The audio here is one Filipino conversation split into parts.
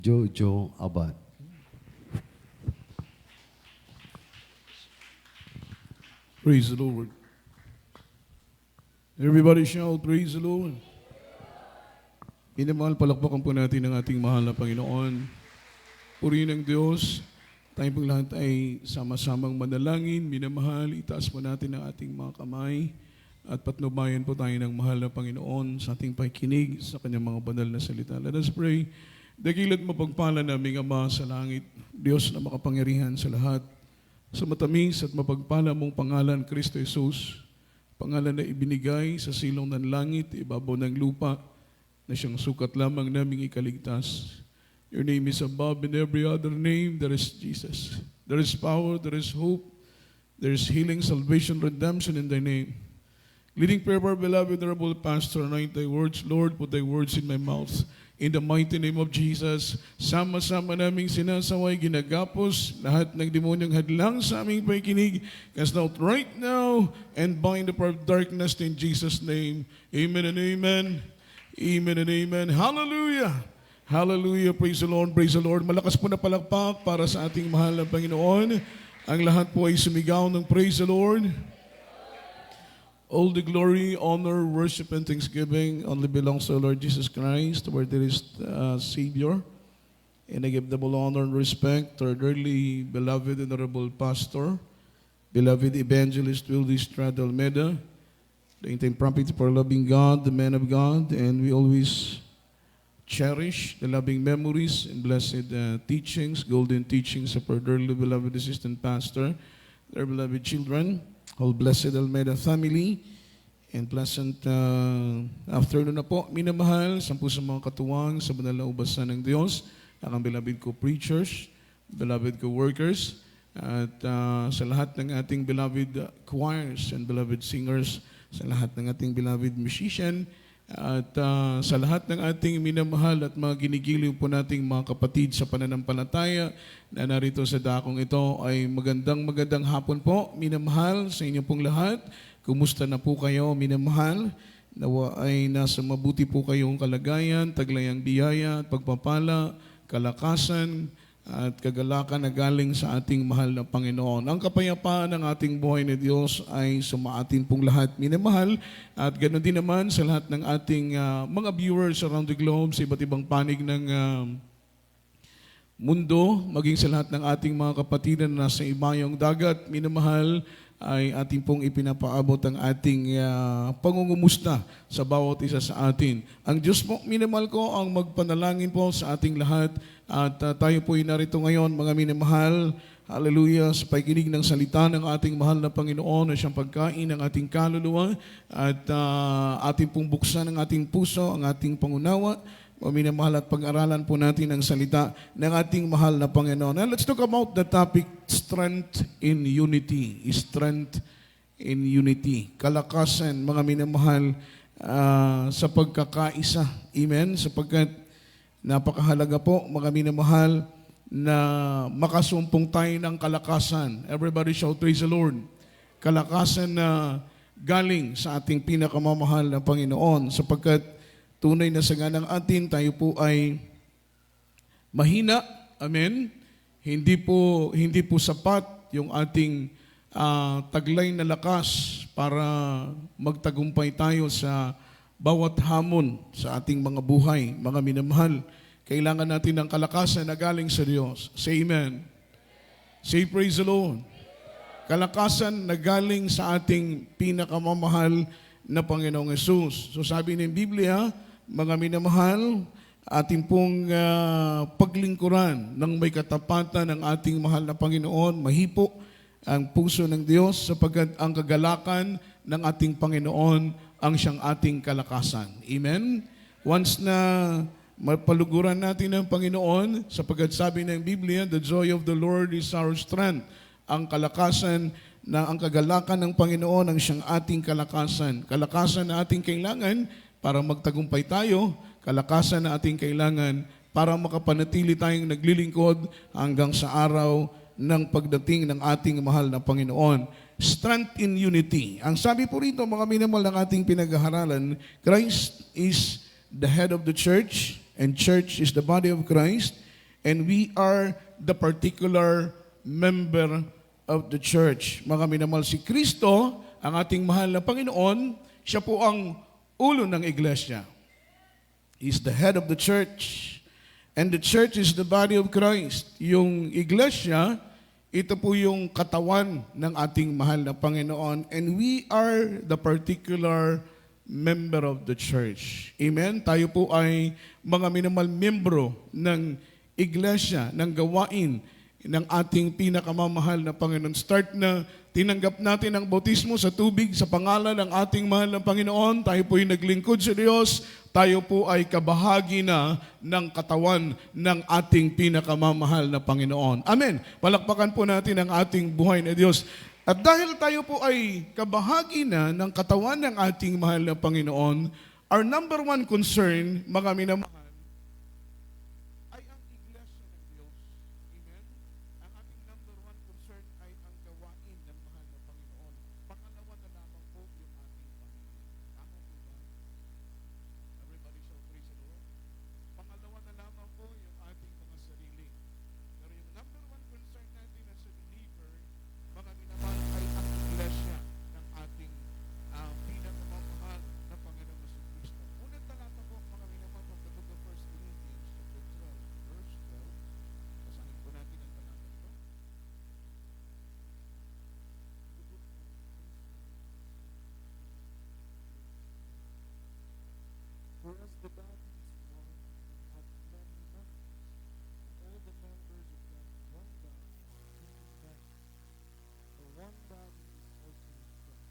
Jojo Abad. Praise the Lord. Everybody shout, praise the Lord. Minamahal, palakpakan po natin ang ating mahal na Panginoon. Purihin ng Diyos. Tayo pong lahat ay sama-samang manalangin. Minamahal, itaas po natin ang ating mga kamay at patnubayan po tayo ng mahal na Panginoon sa ating pakikinig sa kanyang mga banal na salita. Let us pray. Dakilat mapagpala naming Ama sa langit, Diyos na makapangyarihan sa lahat, sa matamis at mapagpala mong pangalan, Kristo Jesus, pangalan na ibinigay sa silong ng langit, ibabaw ng lupa, na siyang sukat lamang naming ikaligtas. Your name is above in every other name. There is Jesus. There is power, there is hope, there is healing, salvation, redemption in thy name. Leading prayer, our beloved, honorable Pastor, anoint thy words, Lord, put thy words in my mouth. In the mighty name of Jesus, sama-sama naming sinasaway, ginagapos, lahat ng demonyong hadlang sa aming pakikinig, cast out right now, and bind the power of darkness in Jesus' name. Amen and amen. Amen and amen. Hallelujah. Hallelujah. Praise the Lord. Praise the Lord. Malakas po na palakpak para sa ating mahal na Panginoon. Ang lahat po ay sumigaw ng praise the Lord. All the glory, honor, worship, and thanksgiving only belongs to our Lord Jesus Christ, our dearest Savior. And I give double honor and respect to our dearly beloved and honorable pastor, beloved evangelist Wildy Estrada Almeida, the entire prophet for loving God, the man of God, and we always cherish the loving memories and blessed teachings, golden teachings of our dearly beloved assistant pastor, their beloved children, all blessed Almeida family, and pleasant afternoon na po, minamahal, sampu sa mga katuwang sa banal na ubasan ng Diyos, ang beloved co-preachers, beloved co-workers, at sa lahat ng ating beloved choirs and beloved singers, sa lahat ng ating beloved musician, at sa lahat ng ating minamahal at mga ginigiliw po nating mga kapatid sa pananampalataya na narito sa dakong ito ay magandang hapon po, minamahal sa inyo pong lahat. Kumusta na po kayo, minamahal? Nawa ay nasa mabuti po kayong kalagayan, taglayang biyaya at pagpapala, kalakasan at kagalakan na galing sa ating mahal na Panginoon. Ang kapayapaan ng ating buhay na Diyos ay sumaatin pong lahat, minamahal, at ganoon din naman sa lahat ng ating mga viewers around the globe sa iba't ibang panig ng mundo, maging sa lahat ng ating mga kapatid na nasa ibayong dagat, minamahal, ay ating pong ipinapaabot ang ating pangungumusta sa bawat isa sa atin. Ang Diyos po, minamahal ko, ang magpanalangin po sa ating lahat at tayo po ay narito ngayon, mga minamahal, hallelujah, sa pakikinig ng salita ng ating mahal na Panginoon na siyang pagkain ng ating kaluluwa at ating pong buksan ang ating puso, ang ating pangunawa, minamahal at pag-aralan po natin ang salita ng ating mahal na Panginoon. Now, let's talk about the topic, strength in unity. Strength in unity. Kalakasan, mga minamahal, sa pagkakaisa. Amen? Sapagkat napakahalaga po, mga minamahal, na makasumpong tayo ng kalakasan. Everybody shout, praise the Lord. Kalakasan na galing sa ating pinakamamahal na Panginoon. Sapagkat tunay na saganang atin, tayo po ay mahina. Amen? Hindi po sapat yung ating taglay na lakas para magtagumpay tayo sa bawat hamon sa ating mga buhay. Mga minamahal, kailangan natin ng kalakasan na galing sa Diyos. Say amen. Say praise the Lord. Kalakasan na galing sa ating pinakamamahal na Panginoong Yesus. So sabi ng Biblia, mga minamahal, ating pong paglingkuran ng may katapatan ng ating mahal na Panginoon, mahipo ang puso ng Diyos sapagkat ang kagalakan ng ating Panginoon ang siyang ating kalakasan. Amen? Once na mapaluguran natin ng Panginoon, sapagkat sabi ng Biblia, the joy of the Lord is our strength. Ang kalakasan na ang kagalakan ng Panginoon ang siyang ating kalakasan. Kalakasan na ating kailangan para magtagumpay tayo, kalakasan na ating kailangan para makapanatili tayong naglilingkod hanggang sa araw ng pagdating ng ating mahal na Panginoon. Strength in unity. Ang sabi po rito, mga minamahal ng ating pinag-aaralan, Christ is the head of the church and church is the body of Christ. And we are the particular member of the church. Mga minamahal, si Kristo, ang ating mahal na Panginoon, siya po ang ulo ng iglesia. He is the head of the church. And the church is the body of Christ. Yung iglesia, ito po yung katawan ng ating mahal na Panginoon. And we are the particular member of the church. Amen? Tayo po ay mga minamahal membro ng iglesia, ng gawain ng ating pinakamamahal na Panginoon. Start na tinanggap natin ang bautismo sa tubig sa pangalan ng ating mahal na Panginoon. Tayo po ay naglingkod sa Diyos. Tayo po ay kabahagi na ng katawan ng ating pinakamamahal na Panginoon. Amen. Palakpakan po natin ang ating buhay na Diyos. At dahil tayo po ay kabahagi na ng katawan ng ating mahal na Panginoon, our number one concern, mga minamahal, ay ang iglesia ng Diyos. Amen? Ang ating number one concern ay ang gawain ng mahal na Panginoon. Pangalawa na lamang po yung ating pamilya. Tama po ba? Everybody shall praise the Lord. Pangalawa na lamang po yung ating mga sarili. Pero yung number one concern natin as a believer, mga minamahal, ay ang iglesia ng ating pinakamamahal na Panginoon na si Kristo. Unang talata po, mga minamahal, from the book of 1 Corinthians, chapter 12, verse 12. Basahin po natin ang talata ito. For as the body is one and hath many members, and all the members of that one body, being many, the one body is also in Christ.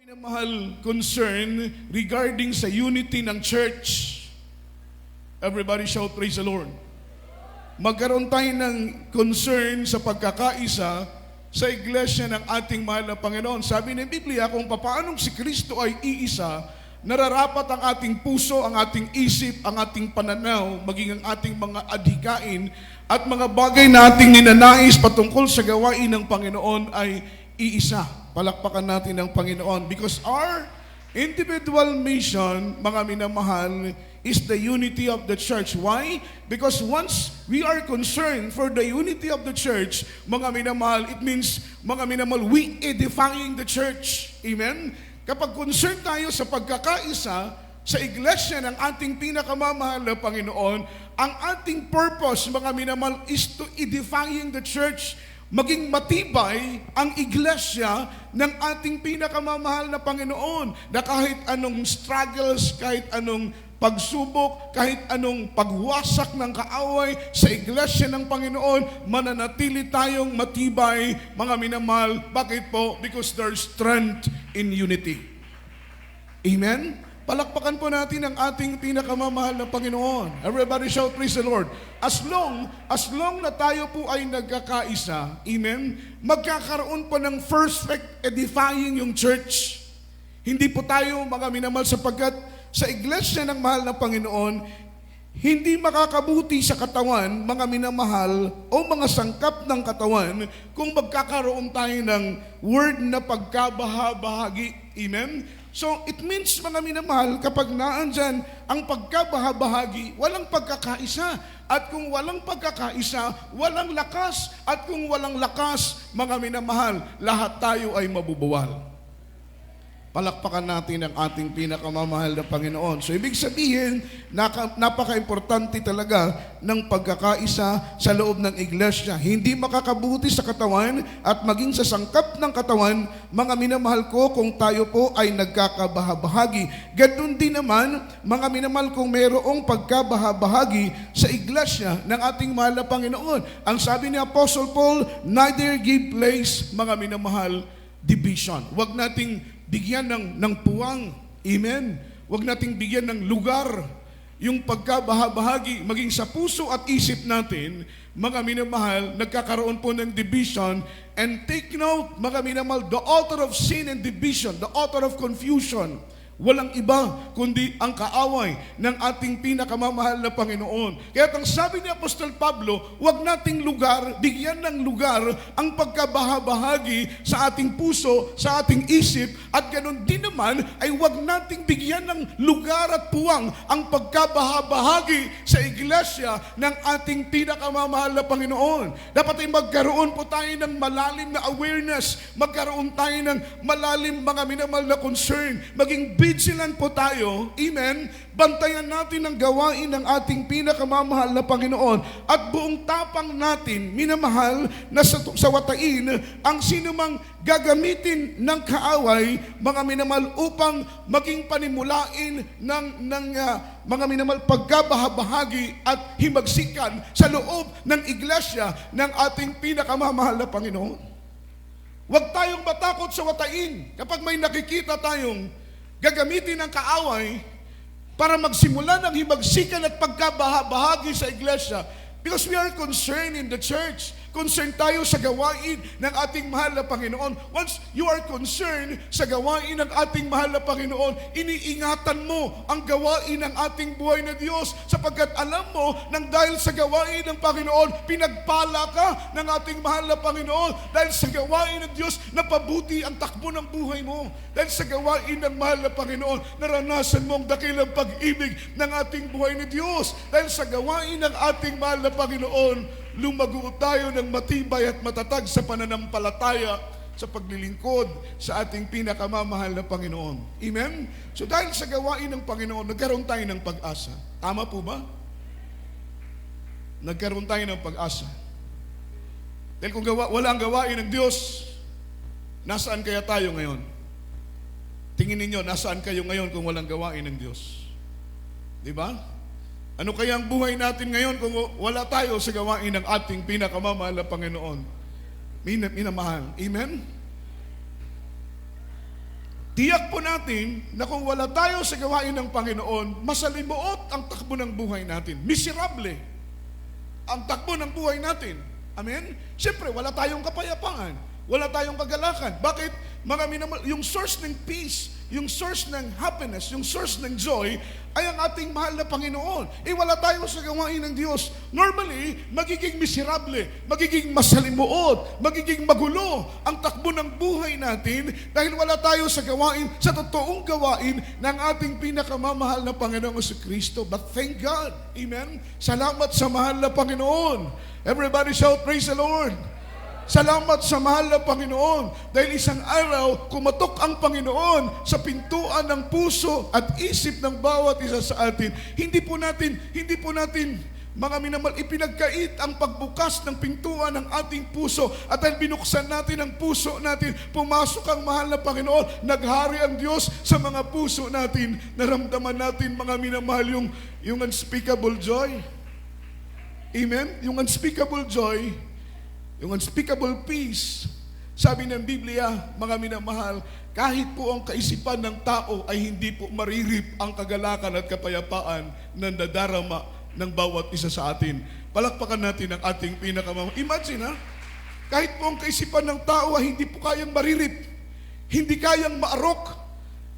Minamahal, concern regarding sa unity ng church. Everybody shout, praise the Lord. Magkaroon tayo ng concern sa pagkakaisa sa iglesia ng ating mahal na Panginoon. Sabi ng Biblia, kung paanong si Kristo ay iisa, nararapat ang ating puso, ang ating isip, ang ating pananaw, maging ang ating mga adhikain at mga bagay na ating ninanais patungkol sa gawain ng Panginoon ay iisa. Palakpakan natin ang Panginoon because our individual mission, mga minamahal, is the unity of the church. Why? Because once we are concerned for the unity of the church, mga minamahal, it means, mga minamahal, we edifying the church. Amen? Kapag concerned tayo sa pagkakaisa sa iglesia ng ating pinakamamahal na Panginoon, ang ating purpose, mga minamahal, is to edifying the church. Maging matibay ang iglesia ng ating pinakamamahal na Panginoon na kahit anong struggles, kahit anong pagsubok, kahit anong pagwasak ng kaaway sa iglesia ng Panginoon, mananatili tayong matibay, mga minamahal. Bakit po? Because there's strength in unity. Amen? Palakpakan po natin ang ating pinakamamahal na Panginoon. Everybody shout, praise the Lord. As long na tayo po ay nagkakaisa, amen, magkakaroon po ng perfect edifying yung church. Hindi po tayo, mga minamahal, sapagkat sa iglesia ng mahal na Panginoon, hindi makakabuti sa katawan, mga minamahal, o mga sangkap ng katawan, kung magkakaroon tayo ng word na pagkabahabahagi. Amen? So, it means, mga minamahal, kapag naandyan ang pagkabahabahagi, walang pagkakaisa. At kung walang pagkakaisa, walang lakas. At kung walang lakas, mga minamahal, lahat tayo ay mabubuwal. Palakpakan natin ang ating pinakamamahal na Panginoon. So, ibig sabihin, napaka-importante talaga ng pagkakaisa sa loob ng iglesia. Hindi makakabuti sa katawan at maging sa sangkap ng katawan, mga minamahal ko, kung tayo po ay nagkakabahabahagi. Ganun din naman, mga minamahal, kung mayroong pagkabahabahagi sa iglesia ng ating mahal na Panginoon. Ang sabi ni Apostle Paul, neither give place, mga minamahal, division. Huwag nating bigyan ng puwang. Amen? Huwag nating bigyan ng lugar yung pagkabahabahagi, maging sa puso at isip natin, mga minamahal, nagkakaroon po ng division. And take note, mga minamahal, the author of sin and division, the author of confusion, walang iba kundi ang kaaway ng ating pinakamamahal na Panginoon. Kaya ang sabi ni Apostol Pablo, huwag nating bigyan ng lugar ang pagkabahabahagi sa ating puso, sa ating isip, at ganoon din naman ay huwag nating bigyan ng lugar at puwang ang pagkabahabahagi sa iglesia ng ating pinakamamahal na Panginoon. Dapat ay magkaroon po tayo ng malalim na awareness, magkaroon tayo ng malalim, mga minamahal, na concern, maging vigilant po tayo, amen, bantayan natin ang gawain ng ating pinakamamahal na Panginoon at buong tapang natin, minamahal, na sa watain ang sinumang gagamitin ng kaaway, mga minamahal, upang maging panimulain ng mga minamahal, pagkabahabahagi at himagsikan sa loob ng iglesia ng ating pinakamamahal na Panginoon. Huwag tayong matakot sa watain kapag may nakikita tayong gagamitin ng kaaway para magsimula ng himagsikan at pagkabahabahagi sa iglesia. Because we are concerned in the church. Concerned tayo sa gawain ng ating mahal na Panginoon. Once you are concerned sa gawain ng ating mahal na Panginoon, iniingatan mo ang gawain ng ating buhay na Diyos, sapagkat alam mo nang dahil sa gawain ng Panginoon, pinagpala ka ng ating mahal na Panginoon. Dahil sa gawain ng Diyos, napabuti ang takbo ng buhay mo. Dahil sa gawain ng mahal na Panginoon, naranasan mo ang dakilang pag-ibig ng ating buhay ni Diyos. Dahil sa gawain ng ating mahal na Panginoon, lumago tayo ng matibay at matatag sa pananampalataya sa paglilingkod sa ating pinakamamahal na Panginoon. Amen? So dahil sa gawain ng Panginoon, nagkaroon tayo ng pag-asa. Tama po ba? Nagkaroon tayo ng pag-asa. Dahil kung wala ang gawain ng Diyos, nasaan kaya tayo ngayon? Tingin ninyo, nasaan kayo ngayon kung walang gawain ng Diyos? Diba? Ano kaya ang buhay natin ngayon kung wala tayo sa gawain ng ating pinakamamahal na Panginoon? Minamahal. Amen? Tiyak po natin na kung wala tayo sa gawain ng Panginoon, masalimuot ang takbo ng buhay natin. Miserable ang takbo ng buhay natin. Amen? Siyempre, wala tayong kapayapaan. Wala tayong kagalakan. Bakit? Mga minamahal, yung source ng peace, yung source ng happiness, yung source ng joy, ay ang ating mahal na Panginoon. Wala tayo sa gawain ng Diyos. Normally, magiging miserable, magiging masalimuot, magiging magulo ang takbo ng buhay natin dahil wala tayo sa gawain, sa totoong gawain ng ating pinakamamahal na Panginoong Kristo. But thank God. Amen? Salamat sa mahal na Panginoon. Everybody shout, praise the Lord. Salamat sa mahal na Panginoon dahil isang araw kumatok ang Panginoon sa pintuan ng puso at isip ng bawat isa sa atin. Hindi po natin mga minamahal, ipinagkait ang pagbukas ng pintuan ng ating puso. At dahil binuksan natin ang puso natin, pumasok ang mahal na Panginoon. Naghari ang Diyos sa mga puso natin. Naramdaman natin, mga minamahal, yung unspeakable joy. Amen? Yung unspeakable joy, yung unspeakable peace. Sabi ng Biblia, mga minamahal, kahit po ang kaisipan ng tao ay hindi po maririp ang kagalakan at kapayapaan na nadarama ng bawat isa sa atin. Palakpakan natin ang ating pinakamamahal. Imagine, kahit po ang kaisipan ng tao ay hindi po kayang maririp, hindi kayang maarok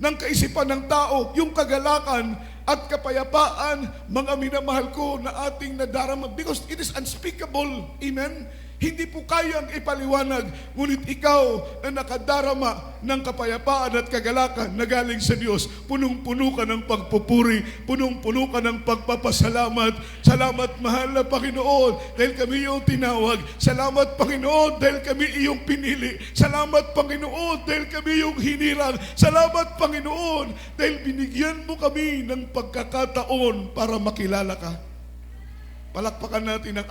ng kaisipan ng tao yung kagalakan at kapayapaan, mga minamahal ko, na ating nadarama, because it is unspeakable. Amen? Hindi po kayang ipaliwanag, ngunit ikaw na nakadarama ng kapayapaan at kagalakan na galing sa Diyos, punong-puno ka ng pagpupuri, punong-puno ka ng pagpapasalamat. Salamat, mahal na Panginoon, dahil kami iyong tinawag. Salamat, Panginoon, dahil kami iyong pinili. Salamat, Panginoon, dahil kami iyong hinirang. Salamat, Panginoon, dahil binigyan mo kami ng pagkakataon para makilala ka. Palakpakan natin ang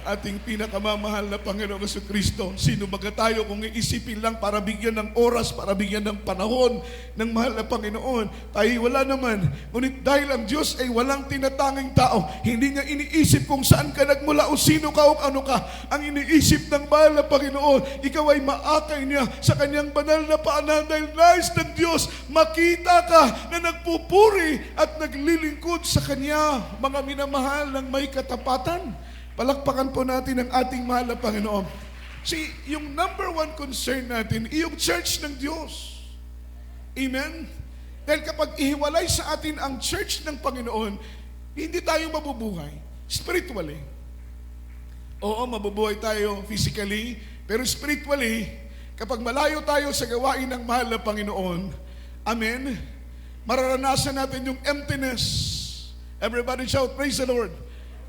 ating pinakamamahal na Panginoong Jesucristo. Sino baga tayo kung iisipin lang para bigyan ng oras, para bigyan ng panahon ng mahal na Panginoon? Tayo wala naman. Ngunit dahil ang Diyos ay walang tinatanging tao, hindi niya iniisip kung saan ka nagmula o sino ka o ano ka. Ang iniisip ng mahal na Panginoon, ikaw ay maakay niya sa kanyang banal na paanan, dahil nais ng Diyos makita ka na nagpupuri at naglilingkod sa Kanya, mga minamahal, ng may katapatan. Palakpakan po natin ang ating mahal na Panginoon. See, yung number one concern natin, yung church ng Diyos. Amen? Dahil kapag ihiwalay sa atin ang church ng Panginoon, hindi tayo mabubuhay spiritually. Oo, mabubuhay tayo physically, pero spiritually, kapag malayo tayo sa gawain ng mahal na Panginoon, amen, mararanasan natin yung emptiness. Everybody shout, praise the Lord.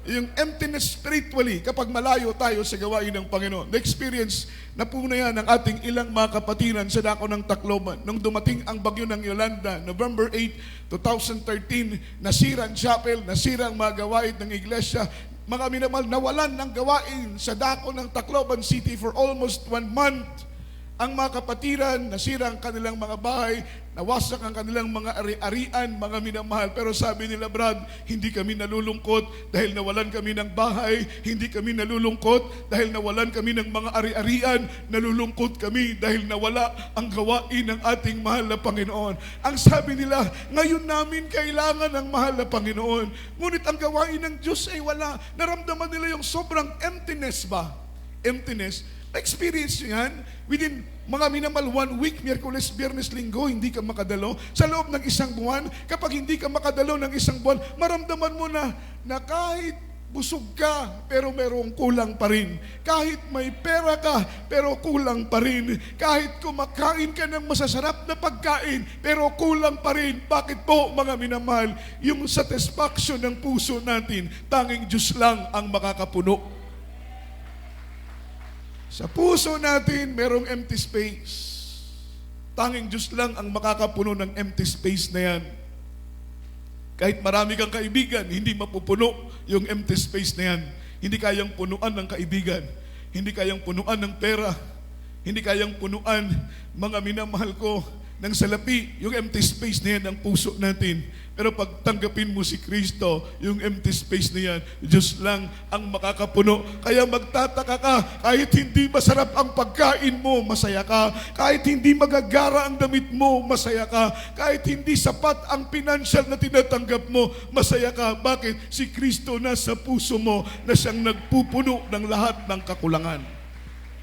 Yung emptiness spiritually kapag malayo tayo sa gawain ng Panginoon. Na-experience na po na yan ng ating ilang mga kapatiran sa dako ng Tacloban. Nung dumating ang bagyo ng Yolanda, November 8, 2013, nasira ang chapel, nasira ang mga gawain ng iglesia. Mga minamahal, nawalan ng gawain sa dako ng Tacloban City for almost 1 month. Ang mga kapatiran, nasira ang kanilang mga bahay, nawasak ang kanilang mga ari-arian, mga minamahal. Pero sabi nila, Brad, hindi kami nalulungkot dahil nawalan kami ng bahay, hindi kami nalulungkot dahil nawalan kami ng mga ari-arian, nalulungkot kami dahil nawala ang gawain ng ating mahal na Panginoon. Ang sabi nila, ngayon namin kailangan ng mahal na Panginoon. Ngunit ang gawain ng Diyos ay wala. Naramdaman nila yung sobrang emptiness ba? Emptiness. Na-experience nyo yan? Within mga minimal 1 week, Miyerkules, Biyernes, Linggo, hindi ka makadalo. Sa loob ng 1 buwan, kapag hindi ka makadalo ng 1 buwan, maramdaman mo na kahit busog ka, pero merong kulang pa rin. Kahit may pera ka, pero kulang pa rin. Kahit kumakain ka ng masasarap na pagkain, pero kulang pa rin. Bakit po, mga minamahal? Yung satisfaction ng puso natin, tanging Diyos lang ang makakapuno. Sa puso natin, merong empty space. Tanging Diyos lang ang makakapuno ng empty space na yan. Kahit marami kang kaibigan, hindi mapupuno yung empty space na yan. Hindi kayang punuan ng kaibigan. Hindi kayang punuan ng pera. Hindi kayang punuan, mga minamahal ko, ng salapi, yung empty space na yan ang puso natin. Pero pag tanggapin mo si Kristo, yung empty space na yan, Diyos lang ang makakapuno. Kaya magtataka ka, kahit hindi masarap ang pagkain mo, masaya ka. Kahit hindi magagara ang damit mo, masaya ka. Kahit hindi sapat ang financial na tinatanggap mo, masaya ka. Bakit? Si Kristo nasa puso mo na siyang nagpupuno ng lahat ng kakulangan.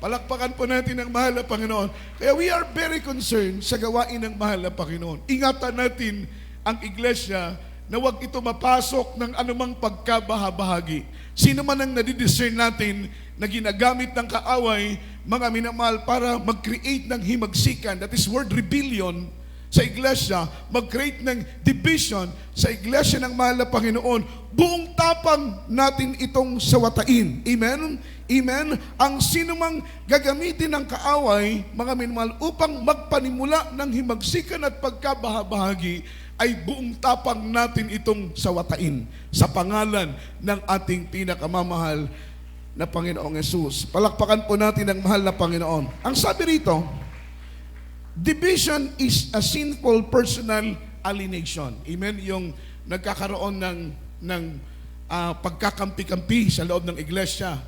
Palakpakan po natin ang mahal na Panginoon. Kaya we are very concerned sa gawain ng mahal na Panginoon. Ingatan natin ang iglesia na huwag ito mapasok ng anumang pagkabahabahagi. Sino man ang nadidiscern natin na ginagamit ng kaaway, mga minamahal, para mag-create ng himagsikan, that is word rebellion, sa iglesia, mag-create ng division sa iglesia ng mahal na Panginoon, buong tapang natin itong sawatain. Amen? Amen? Ang sinumang gagamitin ng kaaway, mga minamahal, upang magpanimula ng himagsikan at pagkabahabahagi, ay buong tapang natin itong sawatain sa pangalan ng ating pinakamamahal na Panginoong Yesus. Palakpakan po natin ang mahal na Panginoon. Ang sabi rito, division is a sinful personal alienation. Amen? Yung nagkakaroon ng pagkakampi-kampi sa loob ng iglesia.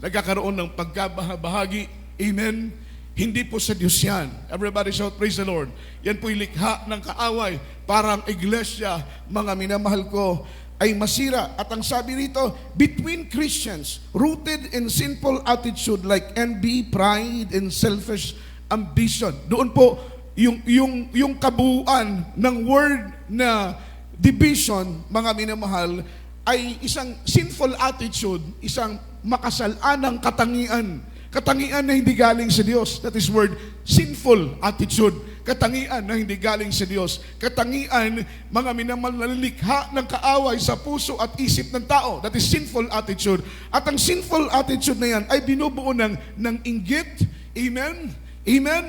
Nagkakaroon ng pagkabahabahagi. Amen? Hindi po sa Diyos yan. Everybody shout, praise the Lord. Yan po'y likha ng kaaway para ang iglesia, mga minamahal ko, ay masira. At ang sabi rito, between Christians, rooted in sinful attitude like envy, pride, and selfish ambition. Doon po, yung kabuuan ng word na division, mga minamahal, ay isang sinful attitude, isang makasalanang katangian. Katangian na hindi galing sa Diyos. That is word, sinful attitude. Katangian na hindi galing sa Diyos. Katangian, mga minamahal, na likha ng kaaway sa puso at isip ng tao. That is sinful attitude. At ang sinful attitude na yan ay binubuo ng inggit. Amen? Amen?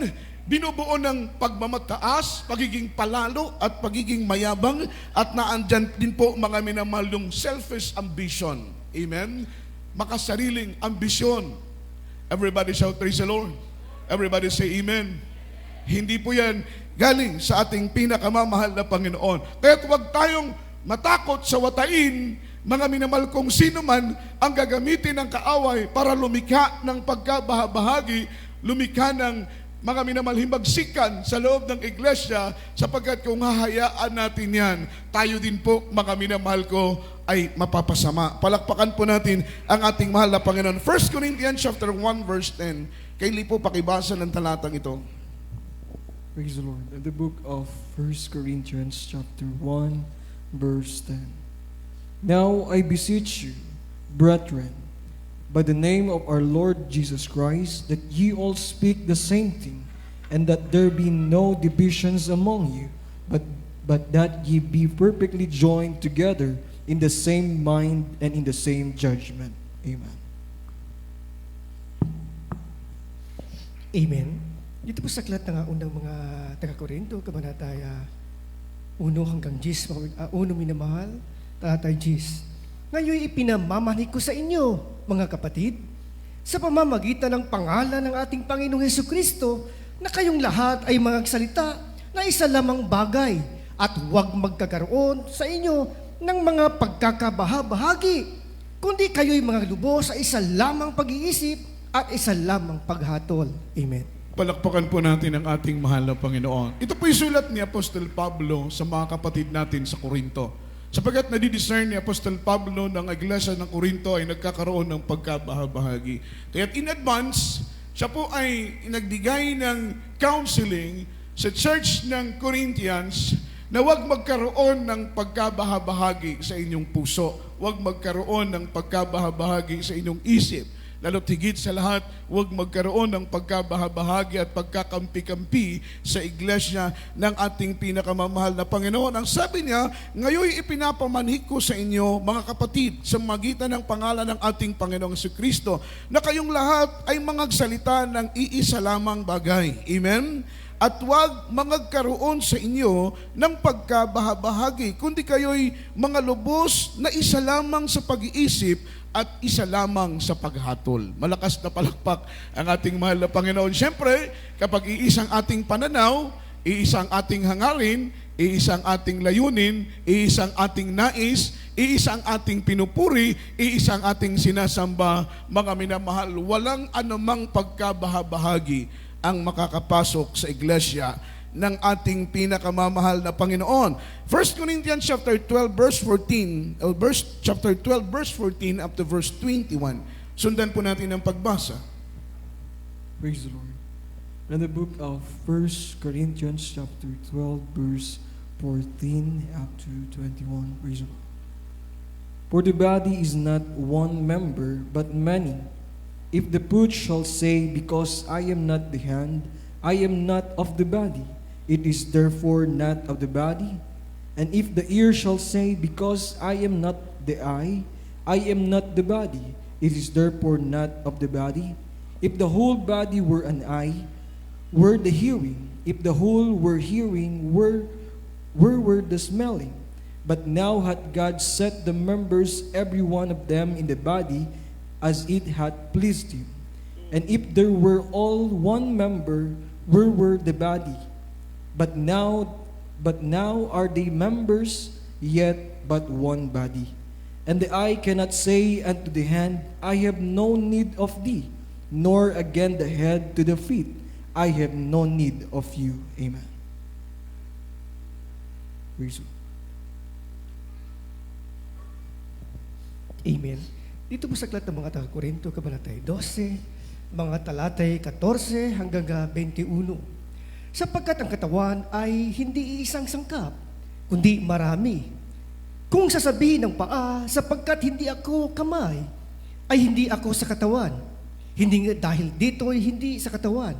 Binubuo ng pagmamataas, pagiging palalo, at pagiging mayabang, at naandyan din po, mga minamahal, yung selfish ambition. Amen? Makasariling ambisyon. Everybody shout, praise the Lord. Everybody say amen. Hindi po yan galing sa ating pinakamamahal na Panginoon. Kaya huwag tayong matakot sa watain, mga minamahal, kung sino man ang gagamitin ng kaaway para lumikha ng pagkabahabahagi, lumikha ng mga minamahal, himagsikan sa loob ng iglesia, sapagkat kung hahayaan natin yan, tayo din po, mga minamahal ko, ay mapapasama. Palakpakan po natin ang ating mahal na Panginoon. 1 Corinthians chapter 1 verse 10. Kaili po pakibasa ng talatang ito. Praise the Lord. In the book of 1 Corinthians chapter 1 verse 10. Now I beseech you, brethren, by the name of our Lord Jesus Christ, that ye all speak the same thing, and that there be no divisions among you, but that ye be perfectly joined together in the same mind and in the same judgment. Amen. Amen. Dito po sa aklat ng unang mga taga-Korinto, kabanataya 1 hanggang 10, 1 minamahal, talatay 10. Ngayon ipinamamanig ko sa inyo, mga kapatid, sa pamamagitan ng pangalan ng ating Panginoong Hesukristo, na kayong lahat ay magsalita na isa lamang bagay, at huwag magkakaroon sa inyo ng mga pagkakabahabahagi, kundi kayo'y mga lubos sa isa lamang pag-iisip at isa lamang paghatol. Amen. Palakpakan po natin ang ating mahal na Panginoon. Ito po yung sulat ni Apostol Pablo sa mga kapatid natin sa Korinto. Sapagkat nadidiscern ni Apostol Pablo ng iglesia ng Korinto ay nagkakaroon ng pagkabahabahagi. Kaya't in advance, siya po ay nagbigay ng counseling sa church ng Corinthians na huwag magkaroon ng pagkabahabahagi sa inyong puso. Huwag magkaroon ng pagkabahabahagi sa inyong isip. Lalo't higit sa lahat, huwag magkaroon ng pagkabahabahagi at pagkakampi-kampi sa iglesia ng ating pinakamamahal na Panginoon. Ang sabi niya, ngayon ipinapamanhik ko sa inyo, mga kapatid, sa magitan ng pangalan ng ating Panginoong Jesucristo, na kayong lahat ay magsalita ng iisa lamang bagay. Amen? At huwag magkaroon sa inyo ng pagkabahabahagi, kundi kayo'y mga lubos na isa lamang sa pag-iisip at isa lamang sa paghatol. Malakas na palakpak ang ating mahal na Panginoon. Siyempre, kapag iisang ating pananaw, iisang ating hangarin, iisang ating layunin, iisang ating nais, iisang ating pinupuri, iisang ating sinasamba, mga minamahal, walang anumang pagkabahabahagi ang makakapasok sa iglesia ng ating pinakamamahal na Panginoon. 1 Corinthians chapter 12 verse 14, chapter 12 verse 14 up to verse 21. Sundan po natin ang pagbasa. Praise the Lord. In the book of 1 Corinthians chapter 12 verse 14 up to 21. Praise the Lord. For the body is not one member, but many. If the foot shall say, because I am not the hand, I am not of the body, it is therefore not of the body. And if the ear shall say, because I am not the eye? I am not the body. It is therefore not of the body. If the whole body were an eye, were the hearing? If the whole were hearing, where were the smelling? But now hath God set the members, every one of them, in the body, as it hath pleased him. And if there were all one member, where were the body? But now are they members, yet but one body. And the eye cannot say unto the hand, I have no need of thee, nor again the head to the feet, I have no need of you. Amen. Praise God. Amen. Dito po sa aklat ng mga taga-Korinto, Kabanatay 12, mga talatay 14 hanggang 21. Sapagkat ang katawan ay hindi isang sangkap, kundi marami. Kung sasabihin ng paa, sapagkat hindi ako kamay, ay hindi ako sa katawan. Hindi nga dahil dito ay hindi sa katawan.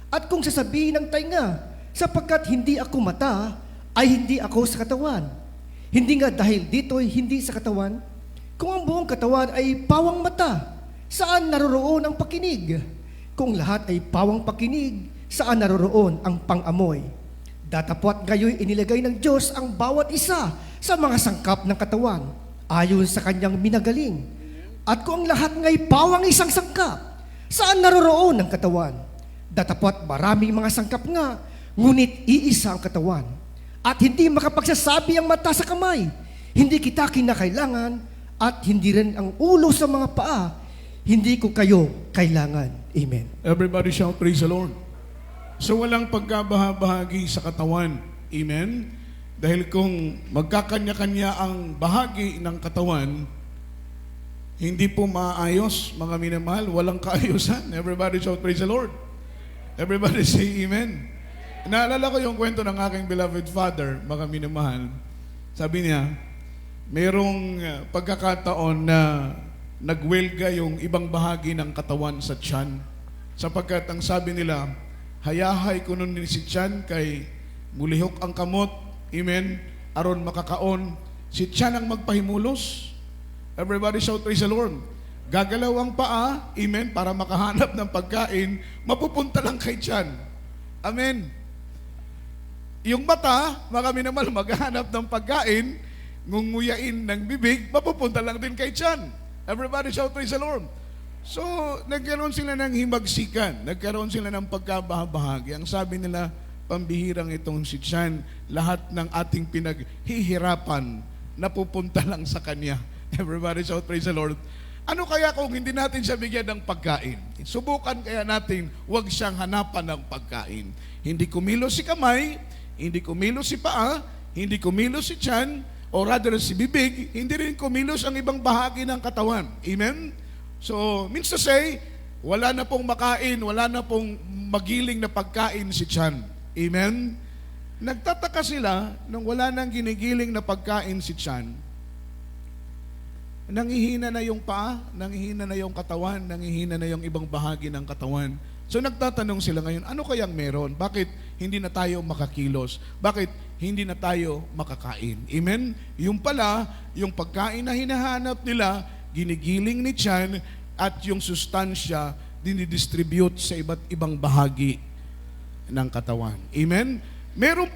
At kung sasabihin ng tainga, sapagkat hindi ako mata, ay hindi ako sa katawan. Hindi nga dahil dito ay hindi sa katawan. Kung ang buong katawan ay pawang mata, saan naroroon ang pakinig? Kung lahat ay pawang pakinig, saan naroroon ang pang-amoy? Datapwat ngayon inilagay ng Diyos ang bawat isa sa mga sangkap ng katawan, ayon sa kanyang minagaling. At kung ang lahat ngay pawang isang sangkap, saan naroroon ang katawan? Datapwat maraming mga sangkap nga, ngunit iisa ang katawan. At hindi makapagsasabi ang mata sa kamay, hindi kita kinakailangan, at hindi rin ang ulo sa mga paa, hindi ko kayo kailangan. Amen. Everybody shout, praise the Lord. So walang pagkabahagi sa katawan. Amen? Dahil kung magkakanya-kanya ang bahagi ng katawan, hindi po maayos, mga minamahal, walang kaayusan. Everybody shout, praise the Lord. Everybody say amen. Naalala ko yung kwento ng aking beloved father, mga minamahal. Sabi niya, mayroong pagkakataon na nagwelga yung ibang bahagi ng katawan sa tiyan. Sapagkat ang sabi nila, hayahay ko nun ni si tiyan kay mulihok ang kamot, amen, aron makakaon, si tiyan ang magpahimulos. Everybody shout, praise the Lord. Gagalaw ang paa, amen, para makahanap ng pagkain, mapupunta lang kay tiyan. Amen. Yung mata, mga minamal, maghahanap ng pagkain, ngunguyain ng bibig, mapupunta lang din kay tiyan. Everybody shout, praise the Lord. So, nagkaroon sila ng himagsikan, nagkaroon sila ng pagkabahagi. Ang sabi nila, pambihirang itong si tiyan, lahat ng ating pinaghihirapan, napupunta lang sa kanya. Everybody shout, praise the Lord. Ano kaya kung hindi natin siya bigyan ng pagkain? Subukan kaya natin, huwag siyang hanapan ng pagkain. Hindi kumilos si kamay, hindi kumilos si paa, hindi kumilos si tiyan, o rather si bibig, hindi rin kumilos ang ibang bahagi ng katawan. Amen? So, means to say, wala na pong makain, wala na pong magiling na pagkain si tiyan. Amen? Nagtataka sila nung wala nang ginigiling na pagkain si tiyan. Nangihina na yung paa, nangihina na yung katawan, nangihina na yung ibang bahagi ng katawan. So nagtatanong sila ngayon, ano kayang meron? Bakit hindi na tayo makakilos? Bakit hindi na tayo makakain? Amen? Yung pala, yung pagkain na hinahanap nila, ginigiling ni tiyan at yung sustansya dinidistribute sa iba't ibang bahagi ng katawan. Amen? Meron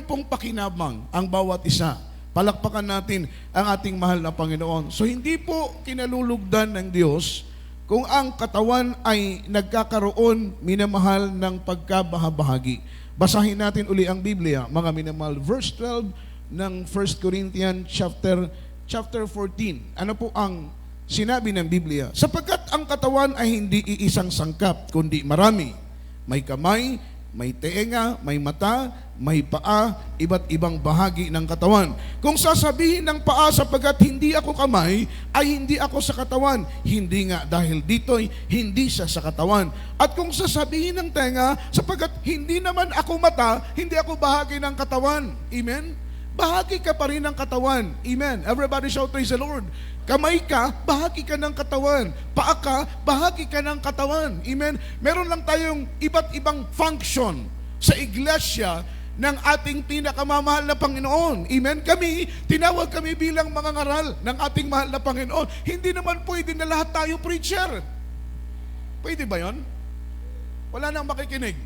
pong pakinabang ang bawat isa. Palakpakan natin ang ating mahal na Panginoon. So hindi po kinalulugdan ng Diyos kung ang katawan ay nagkakaroon, minamahal, ng pagkabahagi. Basahin natin uli ang Biblia, mga minamahal. Verse 12 ng 1 Corinthians chapter 14. Ano po ang sinabi ng Biblia? Sapagkat ang katawan ay hindi iisang sangkap, kundi marami. May kamay, may tenga, may mata, may paa, iba't ibang bahagi ng katawan. Kung sasabihin ng paa, sapagkat hindi ako kamay, ay hindi ako sa katawan. Hindi nga dahil dito'y hindi siya sa katawan. At kung sasabihin ng tenga, sapagkat hindi naman ako mata, hindi ako bahagi ng katawan. Amen? Bahagi ka pa rin ng katawan. Amen? Everybody shout, praise the Lord. Kamay ka, bahagi ka ng katawan. Paa ka, bahagi ka ng katawan. Amen? Meron lang tayong iba't ibang function sa iglesia ng ating pinakamamahal na Panginoon. Amen? Tinawag kami bilang mga ngaral ng ating mahal na Panginoon. Hindi naman pwede na lahat tayo preacher. Pwede ba yon? Wala nang makikinig.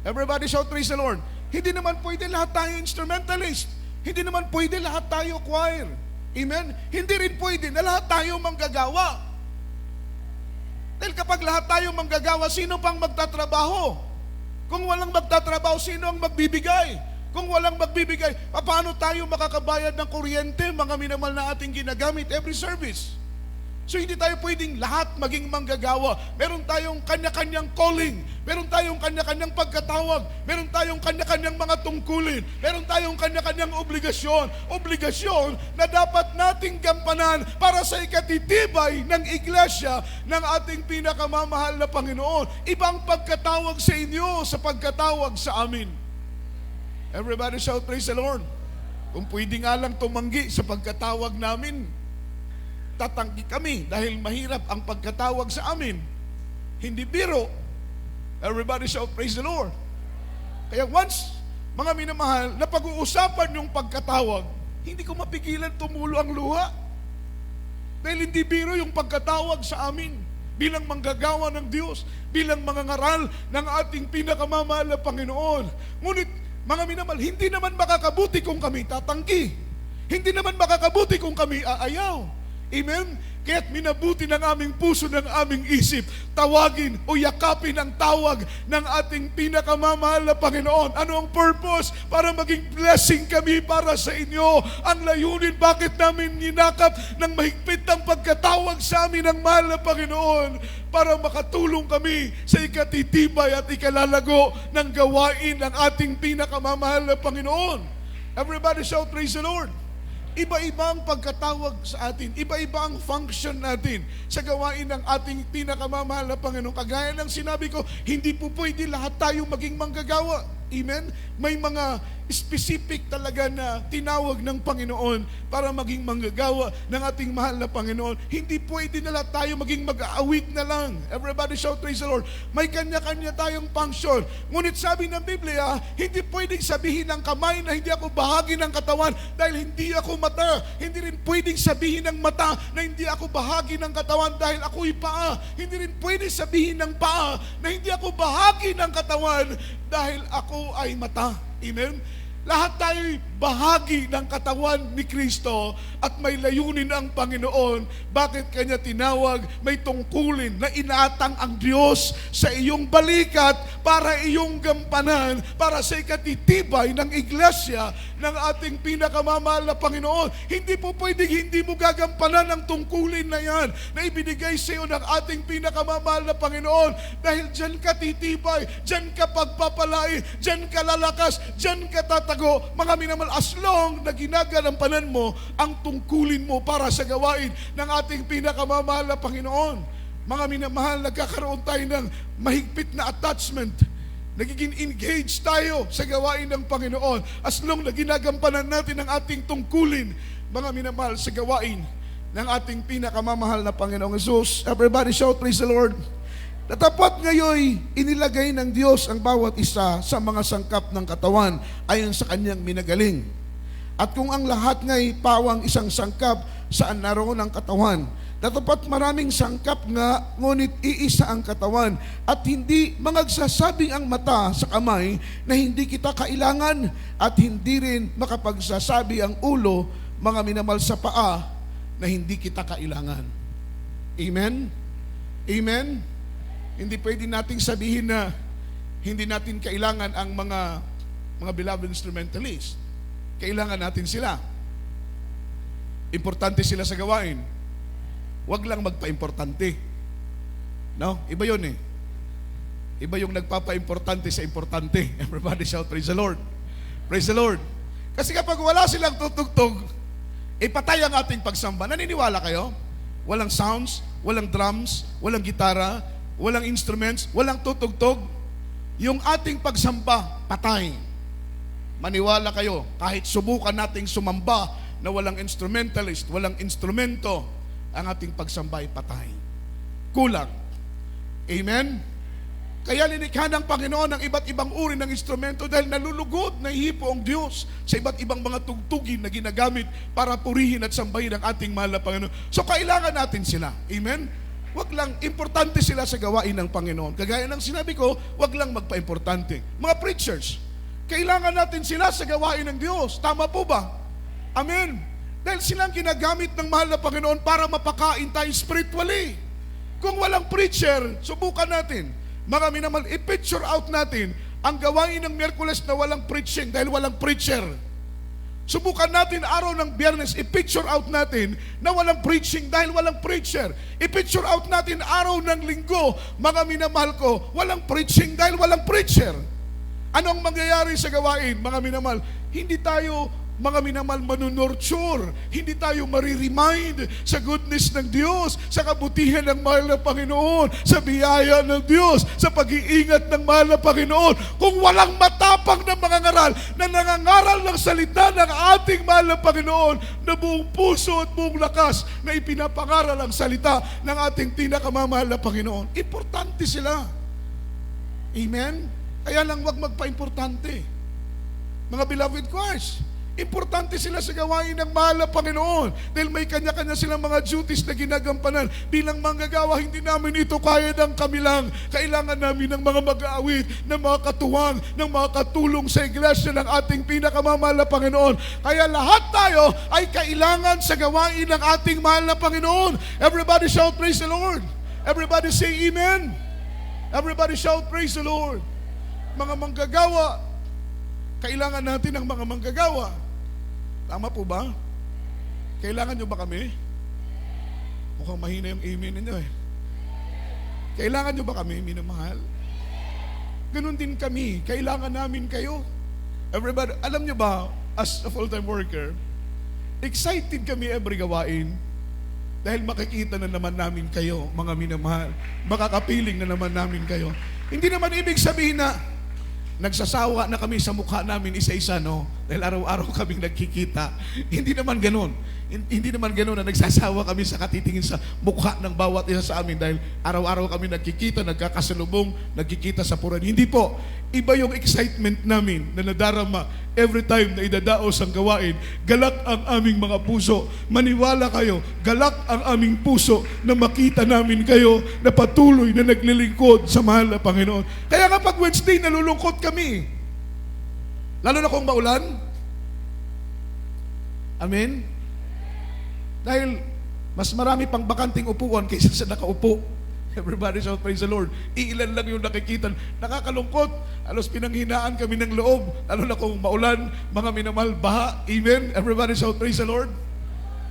Everybody shout, praise the Lord. Hindi naman pwede lahat tayo instrumentalist. Hindi naman pwede lahat tayo choir. Amen? Hindi rin pwede na lahat tayo manggagawa. Dahil kapag lahat tayo manggagawa, sino pang magtatrabaho? Kung walang magtatrabaho, sino ang magbibigay? Kung walang magbibigay, paano tayo makakabayad ng kuryente, mga minamahal na ating ginagamit every service? So hindi tayo pwedeng lahat maging manggagawa. Meron tayong kanya-kanyang calling. Meron tayong kanya-kanyang pagkatawag. Meron tayong kanya-kanyang mga tungkulin. Meron tayong kanya-kanyang obligasyon. Obligasyon na dapat nating gampanan para sa ikatitibay ng iglesia ng ating pinakamamahal na Panginoon. Ibang pagkatawag sa inyo sa pagkatawag sa amin. Everybody shout, praise the Lord. Kung pwede nga lang tumanggi sa pagkatawag namin, tatanggi kami dahil mahirap ang pagkatawag sa amin. Hindi biro. Everybody shout, praise the Lord. Kaya once, mga minamahal, na pag-uusapan yung pagkatawag, hindi ko mapigilan tumulo ang luha. Dahil hindi biro yung pagkatawag sa amin bilang manggagawa ng Diyos, bilang mga ngaral ng ating pinakamamahal na Panginoon. Ngunit, mga minamahal, hindi naman makakabuti kung kami tatanggi. Hindi naman makakabuti kung kami aayaw. Amen? Kaya't minabuti ng aming puso, ng aming isip, tawagin o yakapin ang tawag ng ating pinakamamahal na Panginoon. Ano ang purpose? Para maging blessing kami para sa inyo. Ang layunin, bakit namin ninakap ng mahigpit ang pagkatawag sa amin ng mahal na Panginoon? Para makatulong kami sa ikatitibay at ikalalago ng gawain ng ating pinakamamahal na Panginoon. Everybody shout, praise the Lord. Iba-iba ang pagkatawag sa atin. Iba-iba ang function natin sa gawain ng ating pinakamamahal na Panginoon. Kagaya ng sinabi ko, hindi po pwede lahat tayo maging manggagawa. Amen? May mga specific talaga na tinawag ng Panginoon para maging manggagawa ng ating mahal na Panginoon. Hindi pwede na lahat tayo maging mag-aawit na lang. Everybody shout, praise the Lord. May kanya-kanya tayong function. Ngunit sabi ng Biblia, hindi pwedeng sabihin ng kamay na hindi ako bahagi ng katawan dahil hindi ako mata. Hindi rin pwedeng sabihin ng mata na hindi ako bahagi ng katawan dahil ako'y paa. Hindi rin pwedeng sabihin ng paa na hindi ako bahagi ng katawan dahil ako ay mata. Amen? Lahat tayo'y bahagi ng katawan ni Kristo at may layunin ang Panginoon. Bakit Kanya tinawag? May tungkulin na inatang ang Diyos sa iyong balikat para iyong gampanan, para sa ikatitibay ng iglesia ng ating pinakamamahal na Panginoon. Hindi po pwedeng hindi mo gagampanan ang tungkulin na yan na ibinigay sa iyo ng ating pinakamamahal na Panginoon dahil dyan ka titibay, dyan ka pagpapalain, dyan ka lalakas, dyan ka tatago. Mga minamahal, as long na ginagampanan mo ang tungkulin mo para sa gawain ng ating pinakamamahal na Panginoon. Mga minamahal, nagkakaroon tayo ng mahigpit na attachment. Nagiging engaged tayo sa gawain ng Panginoon as long na ginagampanan natin ang ating tungkulin, mga minamahal, sa gawain ng ating pinakamamahal na Panginoong Jesus. Everybody shout, praise the Lord. Natapat ngayon, inilagay ng Diyos ang bawat isa sa mga sangkap ng katawan ayon sa kanyang minagaling. At kung ang lahat nga'y pawang isang sangkap, saan naroon ang katawan? Natapat maraming sangkap nga, ngunit iisa ang katawan. At hindi mangagsasabing ang mata sa kamay na hindi kita kailangan at hindi rin makapagsasabi ang ulo, mga minamahal, sa paa na hindi kita kailangan. Amen? Amen? Hindi pwede nating sabihin na hindi natin kailangan ang mga beloved instrumentalists. Kailangan natin sila. Importante sila sa gawain. Huwag lang magpa-importante. No? Iba yun eh. Iba yung nagpapa-importante sa importante. Everybody shout, praise the Lord. Praise the Lord. Kasi kapag wala silang tutugtog, ipatay ang ating pagsamba. Naniniwala kayo? Walang sounds, walang drums, walang gitara, walang instruments, walang tutugtog. Yung ating pagsamba, patay. Maniwala kayo, kahit subukan nating sumamba na walang instrumentalist, walang instrumento, ang ating pagsamba ay patay. Kulang. Amen? Kaya linikha ng Panginoon ang iba't ibang uri ng instrumento dahil nalulugod, nahihipo ang Diyos sa iba't ibang mga tugtugin na ginagamit para purihin at sambahin ang ating mahal na Panginoon. So kailangan natin sila. Amen? Wag lang, importante sila sa gawain ng Panginoon. Kagaya ng sinabi ko, wag lang magpa-importante. Mga preachers, kailangan natin sila sa gawain ng Diyos. Tama po ba? Amen? Dahil silang ginagamit ng mahal na Panginoon para mapakain tayo spiritually. Kung walang preacher, subukan natin. Mga minamahal, i-picture out natin ang gawain ng Miyerkules na walang preaching dahil walang preacher. Subukan natin araw ng Biyernes, i-picture out natin na walang preaching dahil walang preacher. I-picture out natin araw ng Linggo, mga minamahal ko, walang preaching dahil walang preacher. Ano ang mangyayari sa gawain, mga minamahal? Hindi tayo, mga minamahal, manunurture. Hindi tayo mariremind sa goodness ng Diyos, sa kabutihan ng mahal na Panginoon, sa biyaya ng Diyos, sa pag-iingat ng mahal na Panginoon. Kung walang matapang na mga ngaral na nangangaral ng salita ng ating mahal na Panginoon na buong puso at buong lakas na ipinapangaral ang salita ng ating pinakamamahal na Panginoon. Importante sila. Amen? Kaya lang wag magpa-importante. Mga beloved choirs, importante sila sa gawain ng mahal na Panginoon dahil may kanya-kanya silang mga duties na ginagampanan. Bilang manggagawa, hindi namin ito kaya ng kami lang. Kailangan namin ng mga mag-aawit, ng mga katuwang, ng mga katulong sa iglesia ng ating pinakamamahal na Panginoon. Kaya lahat tayo ay kailangan sa gawain ng ating mahal na Panginoon. Everybody shout, praise the Lord. Everybody say amen. Everybody shout, praise the Lord. Mga manggagawa, kailangan natin ng mga manggagawa. Tama po ba? Kailangan nyo ba kami? Mukhang mahina yung amen ninyo eh. Kailangan nyo ba kami, minamahal? Ganun din kami. Kailangan namin kayo. Everybody, alam nyo ba, as a full-time worker, excited kami every gawain dahil makikita na naman namin kayo, mga minamahal. Makakapiling na naman namin kayo. Hindi naman ibig sabihin na nagsasawa na kami sa mukha namin isa-isa, no? Dahil araw-araw kaming nagkikita. Hindi naman ganun. Hindi naman ganun na nagsasawa kami sa katitingin sa mukha ng bawat isa sa amin dahil araw-araw kami nagkikita, nagkakasalubong, nagkikita sa puran. Hindi po. Iba yung excitement namin na nadarama every time na idadaos ang gawain. Galak ang aming mga puso. Maniwala kayo, galak ang aming puso na makita namin kayo na patuloy na naglilingkod sa mahal na Panginoon. Kaya nga pag Wednesday, nalulungkot kami. Lalo na kung maulan. Amen? Dahil mas marami pang bakanting upuan kaysa sa nakaupo. Everybody shout, praise the Lord. Iilan lang yung nakikita. Nakakalungkot. Alos pinanghinaan kami ng loob. Lalo na kung maulan, mga minamahal, baha. Amen? Everybody shout, praise the Lord.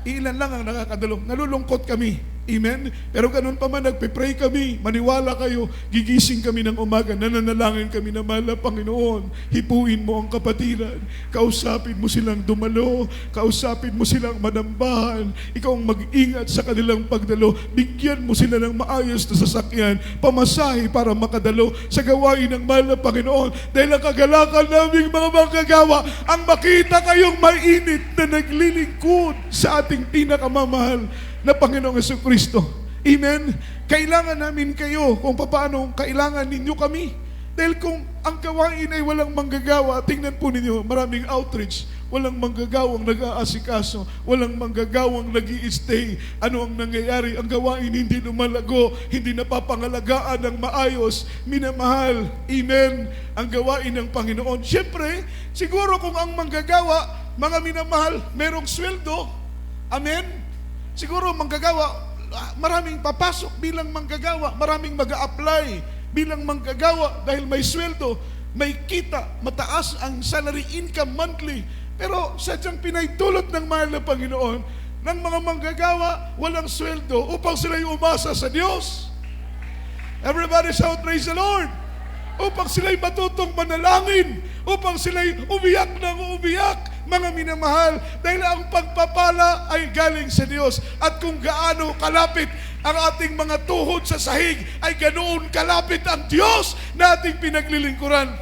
Iilan lang ang nakakadalo. Nalulungkot kami. Amen? Pero ganun pa man, nagpipray kami. Maniwala kayo, gigising kami ng umaga, nananalangin kami na mahal na Panginoon. Hipuin mo ang kapatiran. Kausapin mo silang dumalo. Kausapin mo silang manambahan. Ikaw ang mag-ingat sa kanilang pagdalo. Bigyan mo sila ng maayos na sasakyan. Pamasahe para makadalo sa gawain ng mahal na Panginoon. Dahil ang kagalakan naming mga manggagawa, ang makita kayong mainit na naglilingkod sa ating pinakamamahal na Panginoong Jesucristo. Amen? Kailangan namin kayo kung paano kailangan ninyo kami. Dahil kung ang gawain ay walang manggagawa, tingnan po ninyo, maraming outreach, walang manggagawang nag-aasikaso, walang manggagawang nag-i-stay. Ano ang nangyayari? Ang gawain hindi lumalago, hindi napapangalagaan ng maayos, minamahal. Amen? Ang gawain ng Panginoon. Siyempre, siguro kung ang manggagawa, mga minamahal, merong sweldo. Amen? Siguro manggagawa, maraming papasok bilang manggagawa, maraming mag-a-apply bilang manggagawa dahil may sweldo, may kita, mataas ang salary income monthly. Pero sadyang pinaitulot ng mahal na Panginoon ng mga manggagawa, walang sweldo upang sila'y umasa sa Diyos. Everybody shout, praise the Lord! Upang sila'y matutong manalangin, upang sila'y umiyak ng umiyak, mga minamahal, dahil ang pagpapala ay galing sa Diyos. At kung gaano kalapit ang ating mga tuhod sa sahig, ay ganoon kalapit ang Diyos na ating pinaglilingkuran.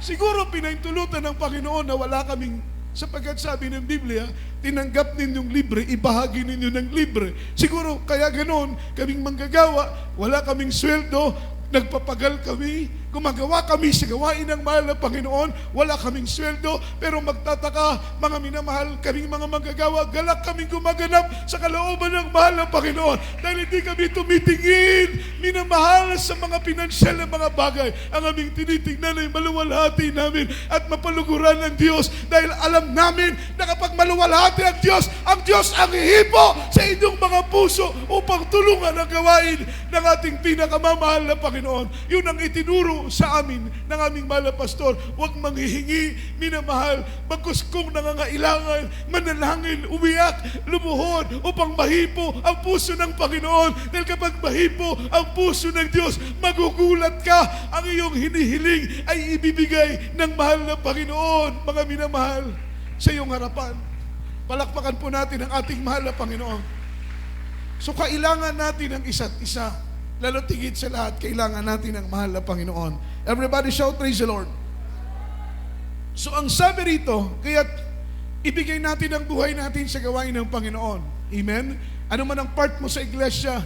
Siguro pinaintulutan ng Panginoon na wala kaming, sapagkat sabi ng Biblia, tinanggap ninyong libre, ibahagi ninyo ng libre. Siguro kaya ganoon, kaming manggagawa, wala kaming sweldo, nagpapagal kami, gumagawa kami sa gawain ng mahal na Panginoon, wala kaming sweldo, pero magtataka, mga minamahal, kaming mga manggagawa, galak kaming gumaganap sa kalooban ng mahal na Panginoon dahil hindi kami tumitingin, minamahal, sa mga pinansyal na mga bagay. Ang aming tinitingnan ay maluwalhati namin at mapaluguran ng Diyos dahil alam namin na kapag maluwalhati ang Diyos ang hihipo sa inyong mga puso upang tulungan ang gawain ng ating pinakamamahal na Panginoon. Yun ang itinuro sa amin ng aming mahal na pastor. Huwag manghihingi, minamahal, bagkus kung nangangailangan, manalangin, umiyak, lumuhod upang mahipo ang puso ng Panginoon. Dahil kapag mahipo ang puso ng Diyos, magugulat ka. Ang iyong hinihiling ay ibibigay ng mahal na Panginoon. Mga minamahal, sa iyong harapan, palakpakan po natin ang ating mahal na Panginoon. So kailangan natin ng isa't isa. Lalo tigit sa lahat, kailangan natin ng mahal na Panginoon. Everybody shout, praise the Lord. So ang sabi rito, kaya't ibigay natin ang buhay natin sa gawain ng Panginoon. Amen? Ano man ang part mo sa iglesia,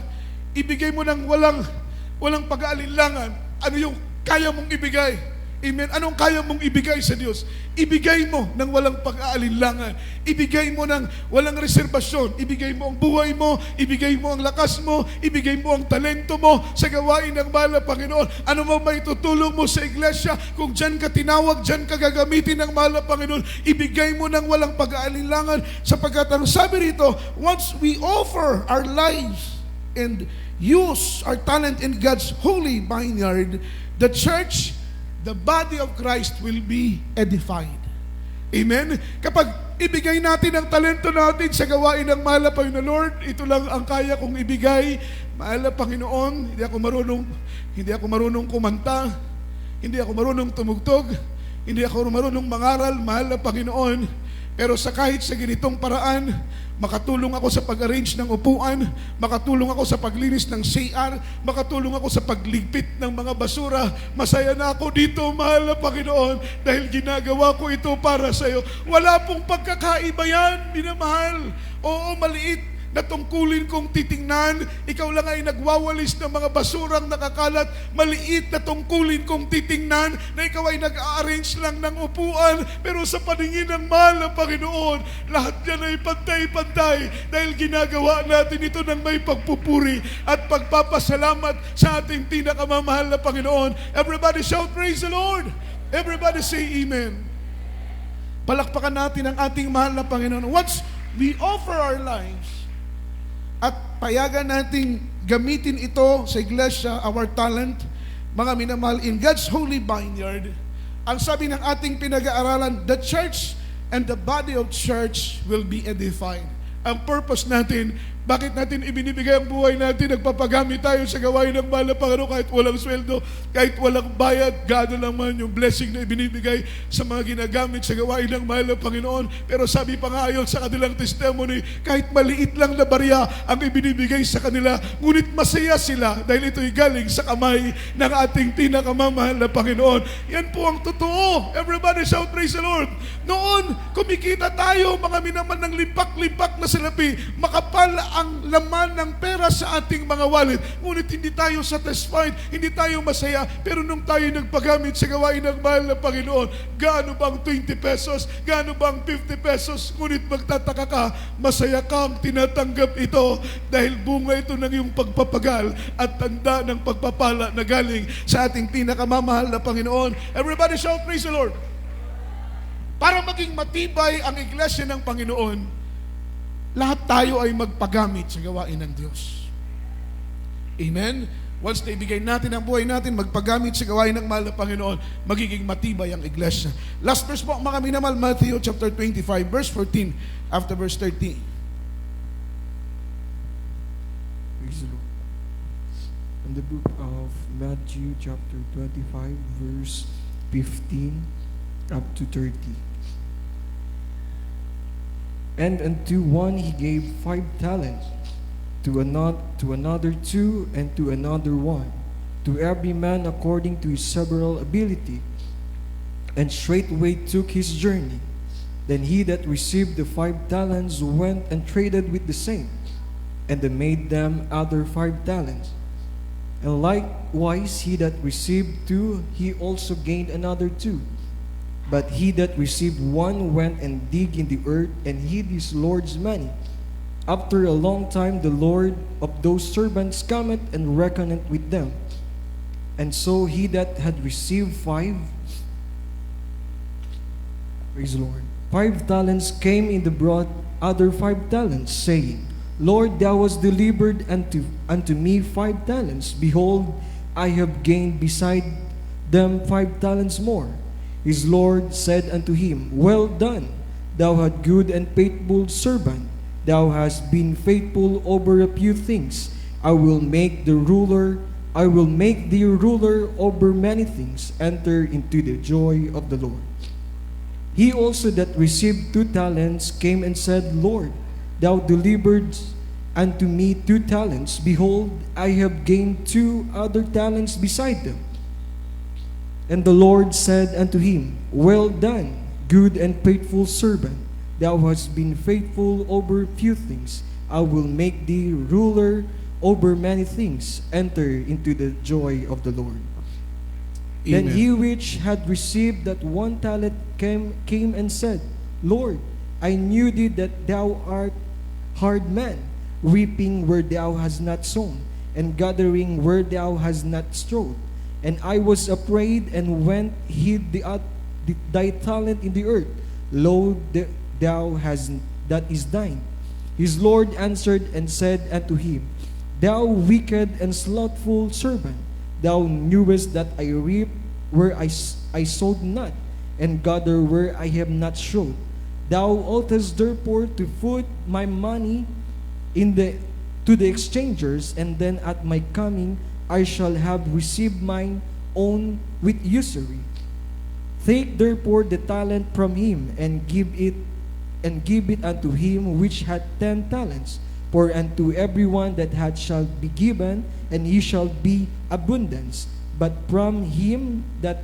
ibigay mo ng walang pag-aalinlangan. Ano yung kaya mong ibigay? Amen? Anong kaya mong ibigay sa Diyos? Ibigay mo ng walang pag-aalinlangan. Ibigay mo ng walang reserbasyon. Ibigay mo ang buhay mo, ibigay mo ang lakas mo, ibigay mo ang talento mo sa gawain ng mahal na Panginoon. Ano mo may tutulong mo sa iglesia? Kung dyan ka tinawag, dyan ka gagamitin ng mahal na Panginoon. Ibigay mo ng walang pag-aalinlangan sapagkat ang sabi rito, once we offer our lives and use our talent in God's holy vineyard, the church, the body of Christ will be edified. Amen? Kapag ibigay natin ang talento natin sa gawain ng mahal na Panginoon, Lord, ito lang ang kaya kong ibigay. Mahal na Panginoon, hindi ako marunong kumanta, hindi ako marunong tumugtog, hindi ako marunong mangaral, mahal na Panginoon. Pero kahit sa ganitong paraan, makatulong ako sa pag-arrange ng upuan, makatulong ako sa paglinis ng CR, makatulong ako sa pagligpit ng mga basura. Masaya na ako dito, mahal na Panginoon, dahil ginagawa ko ito para sa iyo. Wala pong pagkakaiba yan, minamahal. Oo, maliit na tungkulin kong titingnan, ikaw lang ay nagwawalis ng mga basurang nakakalat. Maliit na tungkulin kong titingnan na ikaw ay nag-arrange lang ng upuan, pero sa paningin ng mahal na Panginoon, lahat yan ay pantay-pantay dahil ginagawa natin ito ng may pagpupuri at pagpapasalamat sa ating pinakamamahal na Panginoon. Everybody shout, praise the Lord! Everybody say amen. Palakpakan natin ang ating mahal na Panginoon. Once we offer our lives, at payagan nating gamitin ito sa iglesia, our talent, mga minamahal, in God's holy vineyard, ang sabi ng ating pinag-aaralan, the church and the body of church will be edified. Ang purpose natin, bakit natin ibinibigay ang buhay natin, nagpapagamit tayo sa gawain ng mahal na Panginoon kahit walang sweldo, kahit walang bayad, gano'n naman yung blessing na ibinibigay sa mga ginagamit sa gawain ng mahal na Panginoon. Pero sabi pa nga ayon sa kanilang testimony, kahit maliit lang na barya ang ibinibigay sa kanila, ngunit masaya sila dahil ito'y galing sa kamay ng ating pinakamamahal na Panginoon. Yan po ang totoo. Everybody shout, praise the Lord. Noon, kumikita tayo, mga minaman ng limpak-limpak na salapi, makapal ang laman ng pera sa ating mga wallet. Ngunit hindi tayo satisfied, hindi tayo masaya. Pero nung tayo nagpagamit sa gawain ng mahal na Panginoon, gaano bang 20 pesos? Gaano bang 50 pesos? Ngunit magtataka ka, masaya kang tinatanggap ito dahil bunga ito ng iyong pagpapagal at tanda ng pagpapala na galing sa ating pinakamamahal na Panginoon. Everybody shout, praise the Lord! Para maging matibay ang iglesia ng Panginoon, lahat tayo ay magpagamit sa gawain ng Diyos. Amen? Once na ibigay natin ang buhay natin, magpagamit sa gawain ng mahal na Panginoon, magiging matibay ang iglesia. Last verse po, mga minamahal, Matthew chapter 25, verse 14, after verse 13. Praise the Lord. In the book of Matthew chapter 25, verse 15 up to 30. And unto one he gave 5 talents, to another 2, and to another 1, to every man according to his several ability. And straightway took his journey. Then he that received the 5 talents went and traded with the same, and they made them other 5 talents. And likewise he that received 2, he also gained another 2. But he that received 1 went and digged in the earth and hid his Lord's money. After a long time the Lord of those servants cometh and reckoneth with them. And so he that had received 5, praise the Lord, 5 talents came in and brought other 5 talents, saying, Lord, thou hast delivered unto me 5 talents. Behold, I have gained beside them 5 talents more. His Lord said unto him, Well done, thou art good and faithful servant. Thou hast been faithful over a few things. I will make thee ruler over many things. Enter into the joy of the Lord. He also that received 2 talents came and said, Lord, thou delivered unto me 2 talents. Behold, I have gained 2 other talents beside them. And the Lord said unto him, Well done, good and faithful servant. Thou hast been faithful over few things. I will make thee ruler over many things. Enter into the joy of the Lord. Then Amen. he which had received that 1 talent came and said, Lord, I knew thee that thou art hard man, reaping where thou hast not sown, and gathering where thou hast not strawed. And I was afraid, and went hid thy talent in the earth. Lo, thou hast that is thine. His Lord answered and said unto him, Thou wicked and slothful servant, thou knewest that I reap where I sowed not, and gather where I have not strawed. Thou oughtest therefore to put my money to the exchangers, and then at my coming I shall have received mine own with usury. Take therefore the talent from him, and give it unto him which had 10 talents. For unto everyone that hath shall be given, and he shall be abundance. But from him that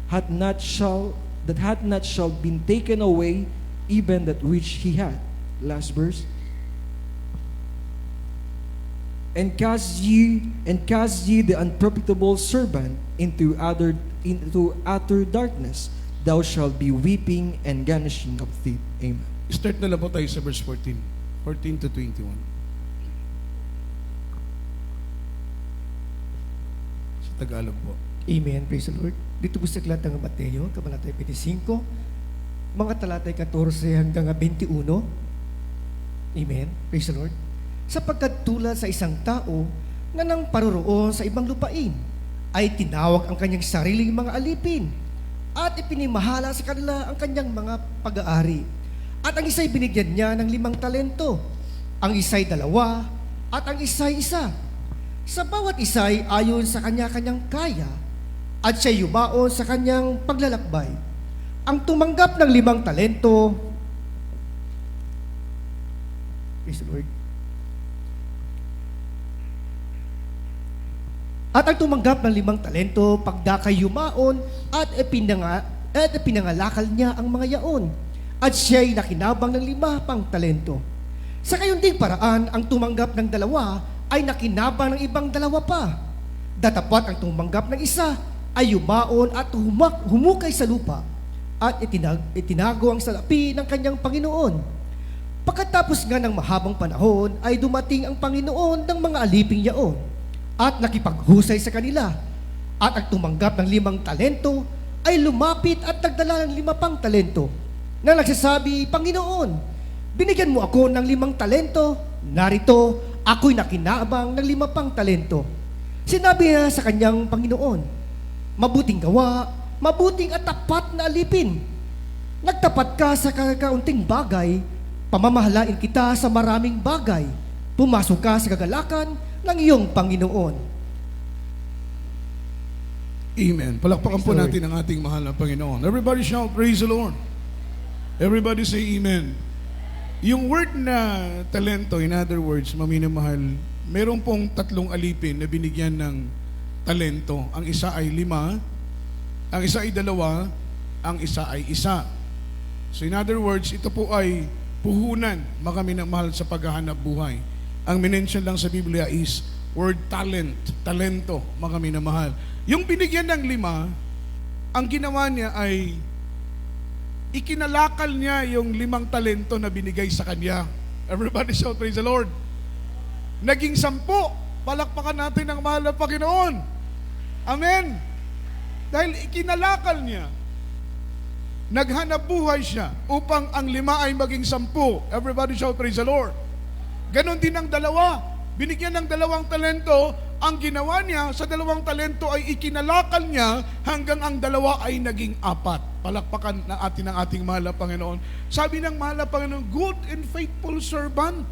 hath not shall been taken away even that which he had. Last verse. And cast ye the unprofitable servant into utter darkness. Thou shalt be weeping and gnashing of teeth. Amen. Start na lang po tayo sa verse 14. 14 to 21. Sa Tagalog po. Amen. Praise the Lord. Dito po sa aklat ng Mateo, kabanata 25, mga talatay 14 hanggang 21. Amen. Praise the Lord. Sapagkat tulad sa isang tao na nang paroroon sa ibang lupain, ay tinawag ang kanyang sariling mga alipin at ipinimahala sa kanila ang kanyang mga pag-aari. At ang isa'y binigyan niya ng 5 talento, ang isa'y 2, at ang isa'y 1. Sa bawat isa'y ayon sa kanya-kanyang kaya, at siya yumaon sa kanyang paglalakbay. Ang tumanggap ng 5 talento, praise the Lord. At ang tumanggap ng 5 talento, pagdakay yumaon, at ipinangalakal niya ang mga yaon. At siya'y nakinabang ng 5 pang talento. Sa kayunding paraan, ang tumanggap ng 2 ay nakinabang ng ibang 2 pa. Datapat ang tumanggap ng 1 ay yumaon at humukay sa lupa at itinago ang salapi ng kanyang Panginoon. Pagkatapos nga ng mahabang panahon ay dumating ang Panginoon ng mga aliping yaon at nakipaghusay sa kanila. At ang tumanggap ng 5 talento ay lumapit at nagdala ng 5 pang talento, na nagsasabi, Panginoon, binigyan mo ako ng 5 talento, narito, ako'y nakinabang ng 5 pang talento. Sinabi niya sa kanyang Panginoon, mabuting gawa, mabuting at tapat na alipin. Nagtapat ka sa kakaunting bagay, pamamahalain kita sa maraming bagay. Pumasok ka sa kagalakan ng iyong Panginoon. Amen. Palakpakan po Praise the natin ang ating mahal na Panginoon. Everybody shout, praise the Lord. Everybody say amen. Yung word na talento, in other words, maminamahal, meron pong 3 alipin na binigyan ng talento. Ang isa ay 5, ang isa ay 2, ang isa ay 1. So in other words, ito po ay puhunan, makaminamahal sa paghahanap buhay. Ang minention lang sa Biblia is Word talento, mga minamahal. Yung binigyan ng 5, ang ginawa niya ay ikinalakal niya yung 5 talento na binigay sa kanya. Everybody shout, praise the Lord. Naging 10. Palakpakan natin ang mahal na Panginoon. Amen. Dahil ikinalakal niya, naghanap buhay siya upang ang 5 ay maging 10. Everybody shout, praise the Lord. Ganon din ang 2. Binigyan ng 2 talento, ang ginawa niya sa 2 talento ay ikinalakal niya hanggang ang 2 ay naging 4. Palakpakan na atin ang ating mahal na Panginoon. Sabi ng mahal na Panginoon, good and faithful servant.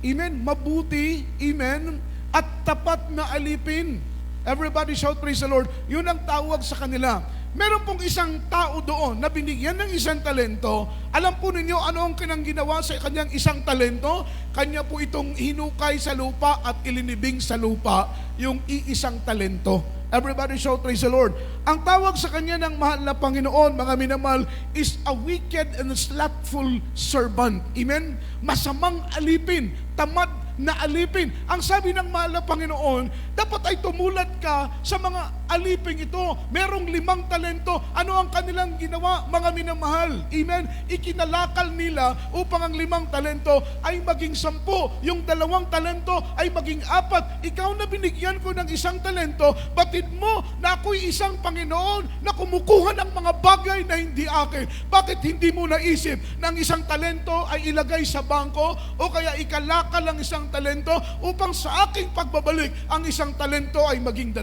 Amen. Mabuti, amen, at tapat na alipin. Everybody shout, praise the Lord. Yun ang tawag sa kanila. Meron pong isang tao doon na binigyan ng 1 talento. Alam po ninyo ano ang kanyang ginawa sa kanyang 1 talento? Kanya po itong hinukay sa lupa at ilinibing sa lupa yung iisang talento. Everybody shout, praise the Lord. Ang tawag sa kanya ng mahal na Panginoon, mga minamahal, is a wicked and slothful servant. Amen? Masamang alipin, tamad na alipin. Ang sabi ng mahal na Panginoon, dapat ay tumulat ka sa mga aliping ito. Merong 5 talento. Ano ang kanilang ginawa, mga minamahal? Amen? Ikinalakal nila upang ang 5 talento ay maging 10. Yung 2 talento ay maging 4. Ikaw na binigyan ko ng 1 talento, batid mo na ako'y isang Panginoon na kumukuha ng mga bagay na hindi akin. Bakit hindi mo naisip na ang 1 talento ay ilagay sa bangko o kaya ikalakal ang 1 talento upang sa aking pagbabalik ang 1 talento ay maging 2?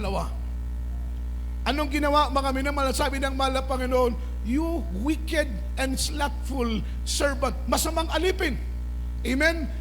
Anong ginawa, mga minamahal? Sabi ng mahal na Panginoon, you wicked and slothful servant. Masamang alipin. Amen?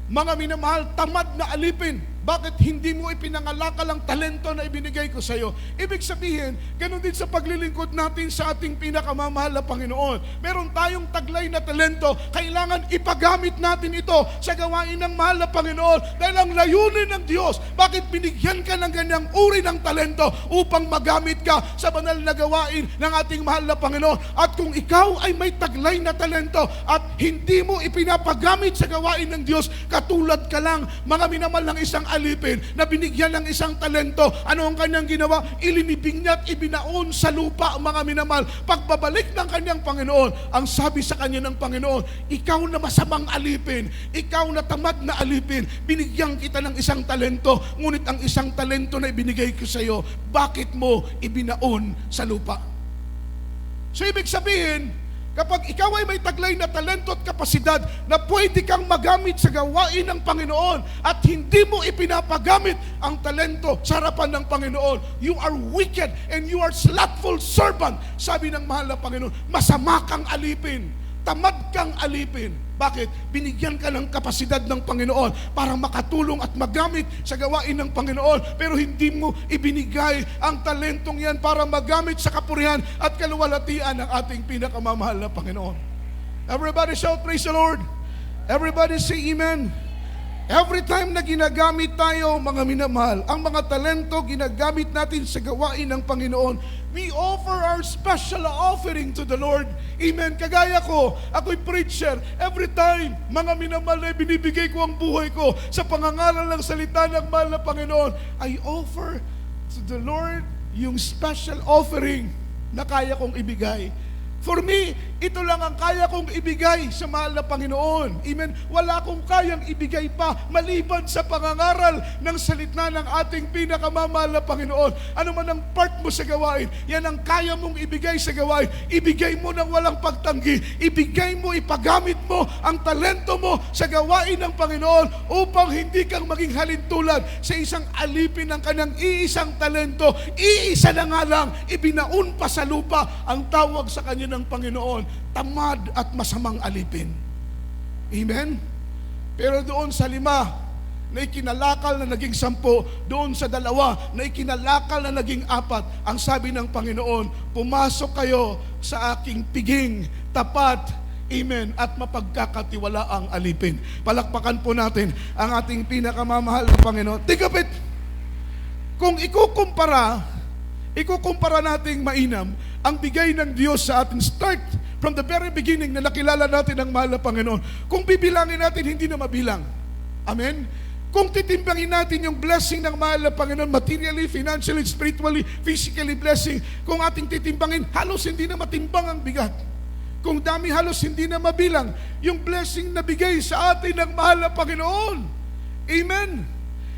Mga minamahal, tamad na alipin. Bakit hindi mo ipinangalakal ang talento na ibinigay ko sa iyo? Ibig sabihin, ganun din sa paglilingkod natin sa ating pinakamamahal na Panginoon. Meron tayong taglay na talento, kailangan ipagamit natin ito sa gawain ng mahal na Panginoon. Dahil ang layunin ng Diyos, bakit binigyan ka ng ganyang uri ng talento upang magamit ka sa banal na gawain ng ating mahal na Panginoon. At kung ikaw ay may taglay na talento at hindi mo ipinapagamit sa gawain ng Diyos, katulad ka lang, mga minamahal, ng isang alipin na binigyan ng 1 talento. Ano ang kanyang ginawa? Ilinibing niya at ibinaon sa lupa, mga minamahal. Pagbabalik ng kanyang Panginoon, ang sabi sa kanya ng Panginoon, ikaw na masamang alipin, ikaw na tamad na alipin, binigyan kita ng 1 talento, ngunit ang 1 talento na ibinigay ko sa iyo, bakit mo ibinaon sa lupa? So ibig sabihin, kapag ikaw ay may taglay na talento at kapasidad na pwede kang magamit sa gawain ng Panginoon at hindi mo ipinapagamit ang talento sa harapan ng Panginoon, you are wicked and you are slothful servant. Sabi ng mahal na Panginoon, masama kang alipin, tamad kang alipin. Bakit? Binigyan ka ng kapasidad ng Panginoon para makatulong at magamit sa gawain ng Panginoon, pero hindi mo ibinigay ang talentong yan para magamit sa kapurihan at kaluwalhatian ng ating pinakamamahal na Panginoon. Everybody shout, praise the Lord. Everybody say amen. Every time na ginagamit tayo, mga minamahal, ang mga talento ginagamit natin sa gawain ng Panginoon, we offer our special offering to the Lord. Amen. Kagaya ko, ako'y preacher. Every time, mga minamahal, na binibigay ko ang buhay ko sa pangangaral ng salita ng mahal na Panginoon, I offer to the Lord yung special offering na kaya kong ibigay. For me, ito lang ang kaya kong ibigay sa mahal na Panginoon. Amen. Wala akong kayang ibigay pa maliban sa pangangaral ng salita ng ating pinakamamahal na Panginoon. Ano man ang part mo sa gawain, yan ang kaya mong ibigay sa gawain. Ibigay mo ng walang pagtanggi. Ibigay mo, ipagamit mo ang talento mo sa gawain ng Panginoon upang hindi kang maging halintulad sa isang alipin ng kanyang iisang talento. Iisa na nga lang, ibinaon pa sa lupa. Ang tawag sa kanya ng Panginoon, tamad at masamang alipin. Amen? Pero doon sa 5 na ikinalakal na naging 10, doon sa 2 na ikinalakal na naging 4, ang sabi ng Panginoon, pumasok kayo sa aking piging, tapat, amen, at mapagkakatiwalaang alipin. Palakpakan po natin ang ating pinakamamahal na Panginoon. Tigapit, kung ikukumpara nating mainam ang bigay ng Diyos sa atin, start from the very beginning na nakilala natin ang mahal na Panginoon. Kung bibilangin natin, hindi na mabilang. Amen? Kung titimbangin natin yung blessing ng mahal na Panginoon, materially, financially, spiritually, physically blessing, kung ating titimbangin, halos hindi na matimbang ang bigat. Kung dami, halos hindi na mabilang yung blessing na bigay sa atin ng mahal na Panginoon. Amen.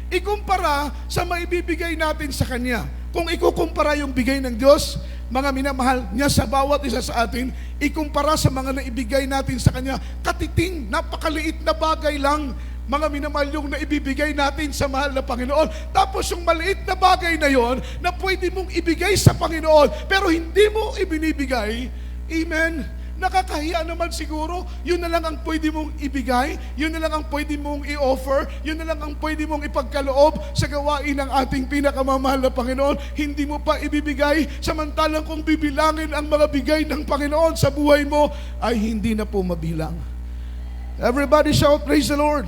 Ikumpara sa maibibigay natin sa Kanya. Kung ikukumpara yung bigay ng Diyos, mga minamahal niya sa bawat isa sa atin, ikumpara sa mga naibigay natin sa Kanya, katiting, napakaliit na bagay lang, mga minamahal yung naibibigay natin sa mahal na Panginoon. Tapos yung maliit na bagay na yon na pwede mong ibigay sa Panginoon, pero hindi mo ibinibigay, amen, nakakahiya naman siguro, yun na lang ang pwede mong ibigay, yun na lang ang pwede mong i-offer, yun na lang ang pwede mong ipagkaloob sa gawain ng ating pinakamamahal na Panginoon. Hindi mo pa ibibigay, samantalang kung bibilangin ang mga bigay ng Panginoon sa buhay mo, ay hindi na po mabilang. Everybody shout, praise the Lord.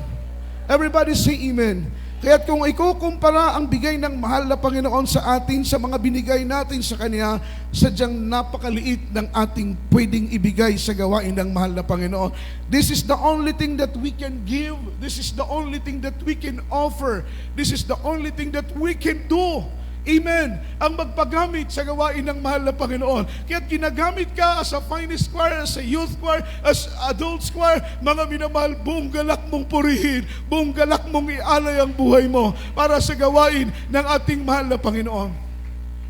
Everybody say amen. Kaya't kung ikukumpara ang bigay ng mahal na Panginoon sa atin, sa mga binigay natin sa Kanya, sadyang napakaliit ng ating pwedeng ibigay sa gawain ng mahal na Panginoon. This is the only thing that we can give. This is the only thing that we can offer. This is the only thing that we can do. Amen. Ang magpagamit sa gawain ng mahal na Panginoon. Kaya't ginagamit ka as a finest choir, as a youth choir, as adult choir, mga minamahal, buong galak mong purihin, buong galak mong ialay ang buhay mo para sa gawain ng ating mahal na Panginoon.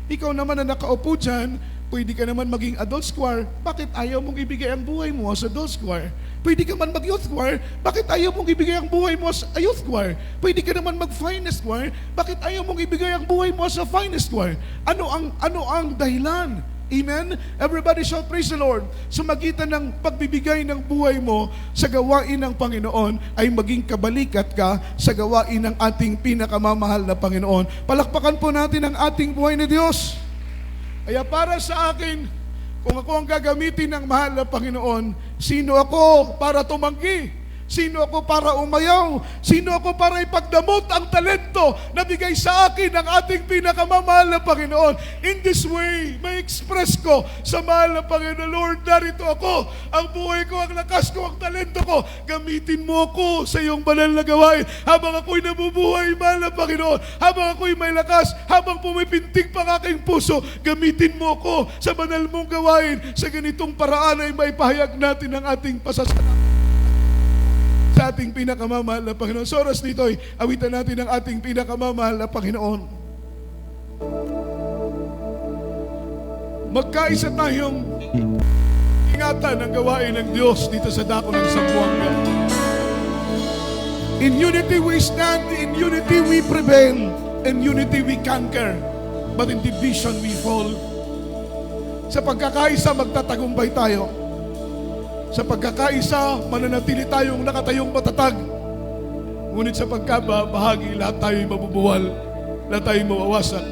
Ikaw naman na nakaupo dyan, pwede ka naman maging adult choir, bakit ayaw mong ibigay ang buhay mo as adult choir? Pwede ka man mag-youth choir, bakit ayaw mong ibigay ang buhay mo as a youth choir? Pwede ka naman mag-finest choir, bakit ayaw mong ibigay ang buhay mo as a finest choir? Ano ang dahilan? Amen? Everybody shout, praise the Lord. Sa magitan ng pagbibigay ng buhay mo sa gawain ng Panginoon, ay maging kabalikat ka sa gawain ng ating pinakamamahal na Panginoon. Palakpakan po natin ang ating buhay na Diyos. Kaya para sa akin, kung ako ang gagamitin ng mahal na Panginoon, sino ako para tumanggi? Sino ako para umayaw? Sino ako para ipagdamot ang talento na bigay sa akin ng ating pinakamamahal na Panginoon? In this way, may express ko sa mahal na Panginoon, Lord, narito ako. Ang buhay ko, ang lakas ko, ang talento ko. Gamitin mo ako sa iyong banal na gawain. Habang ako'y nabubuhay, mahal na Panginoon. Habang ako'y may lakas, habang pumipintig pang aking puso, gamitin mo ako sa banal mong gawain. Sa ganitong paraan ay maipahayag natin ang ating pasasalamat sa ating pinakamamahal na Panginoon. Sa oras nito ay awitan natin ang ating pinakamamahal na Panginoon. Magkaisa tayong ingatan ang gawain ng Diyos dito sa dako ng Zamboanga. In unity we stand, in unity we prevail, in unity we conquer, but in division we fall. Sa pagkakaisa magtatagumpay tayo. Sa pagkakaisa, mananatili tayong nakatayong matatag. Ngunit sa pagkabahagi, lahat tayo'y mabubuwal, lahat tayo'y mawawasak.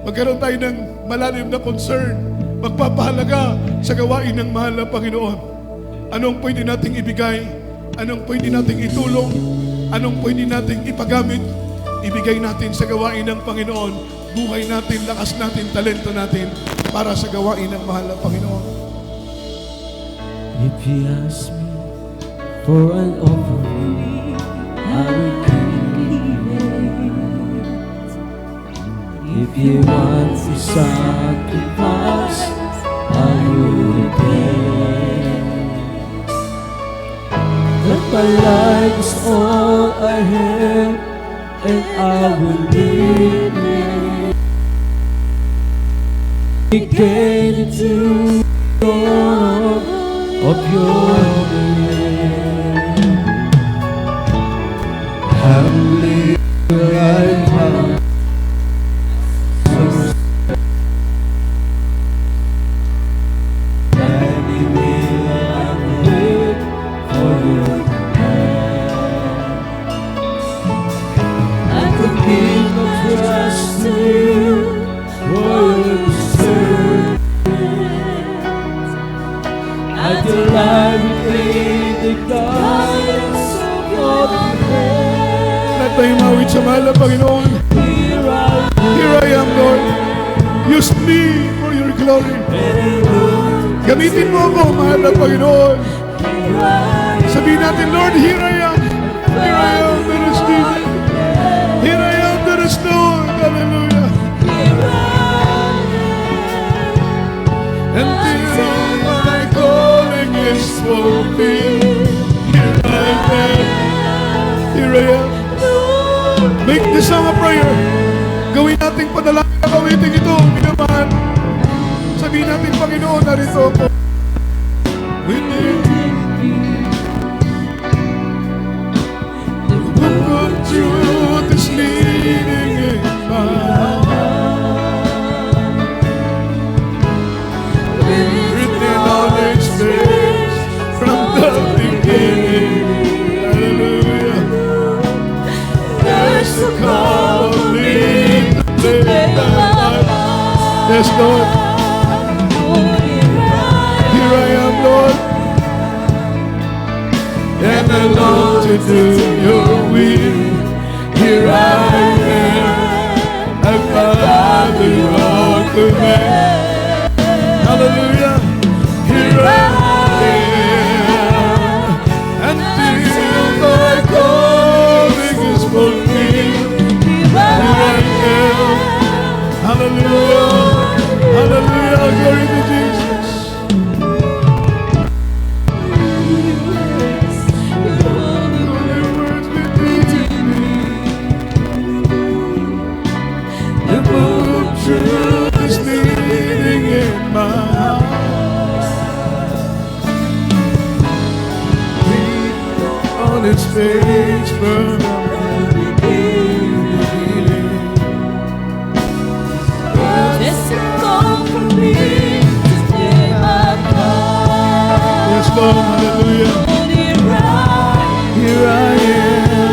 Magkaroon tayo ng malalim na concern, magpapahalaga sa gawain ng mahal na Panginoon. Anong pwede nating ibigay? Anong pwede nating itulong? Anong pwede nating ipagamit? Ibigay natin sa gawain ng Panginoon. Buhay natin, lakas natin, talento natin para sa gawain ng mahal na Panginoon. If you ask me for an offering, I will give it. If you want to sacrifice, I will pay. But my life is all I have, and I will live it. Dedicated to God of your name. Humbly I come, Daddy will I wait for your command. I could give my trust to you for your service. I delight in the guidance of your hand. Lahat tayong mawit sa mahal na Panginoon. Here I am, Lord. Use me for your glory. Gamitin mo ako, mahal na Panginoon. Sabihin natin, Lord, here I am. Here I am, Lord Jesus. fulfilled. Here I am. Here I am. Make this song a prayer. Gawin nating panalangin ang awiting ito, minamahal. Sabihin natin, Panginoon, narito ako. Within the book of truth is leading in my heart. Written on its face from the beginning. Hallelujah. There's a calling to take my life. Yes, Lord. Here I am, Lord. And I long to do your will. Here I am. I follow your command. Hallelujah. Here I am. Until my calling is fulfilled. Here I am. Hallelujah. Hallelujah. Glory to Jesus. The book of truth is leading in my heart. Read on its page from the beginning. There's a call for me to stay my part. Yes, Lord, hallelujah. Here I am.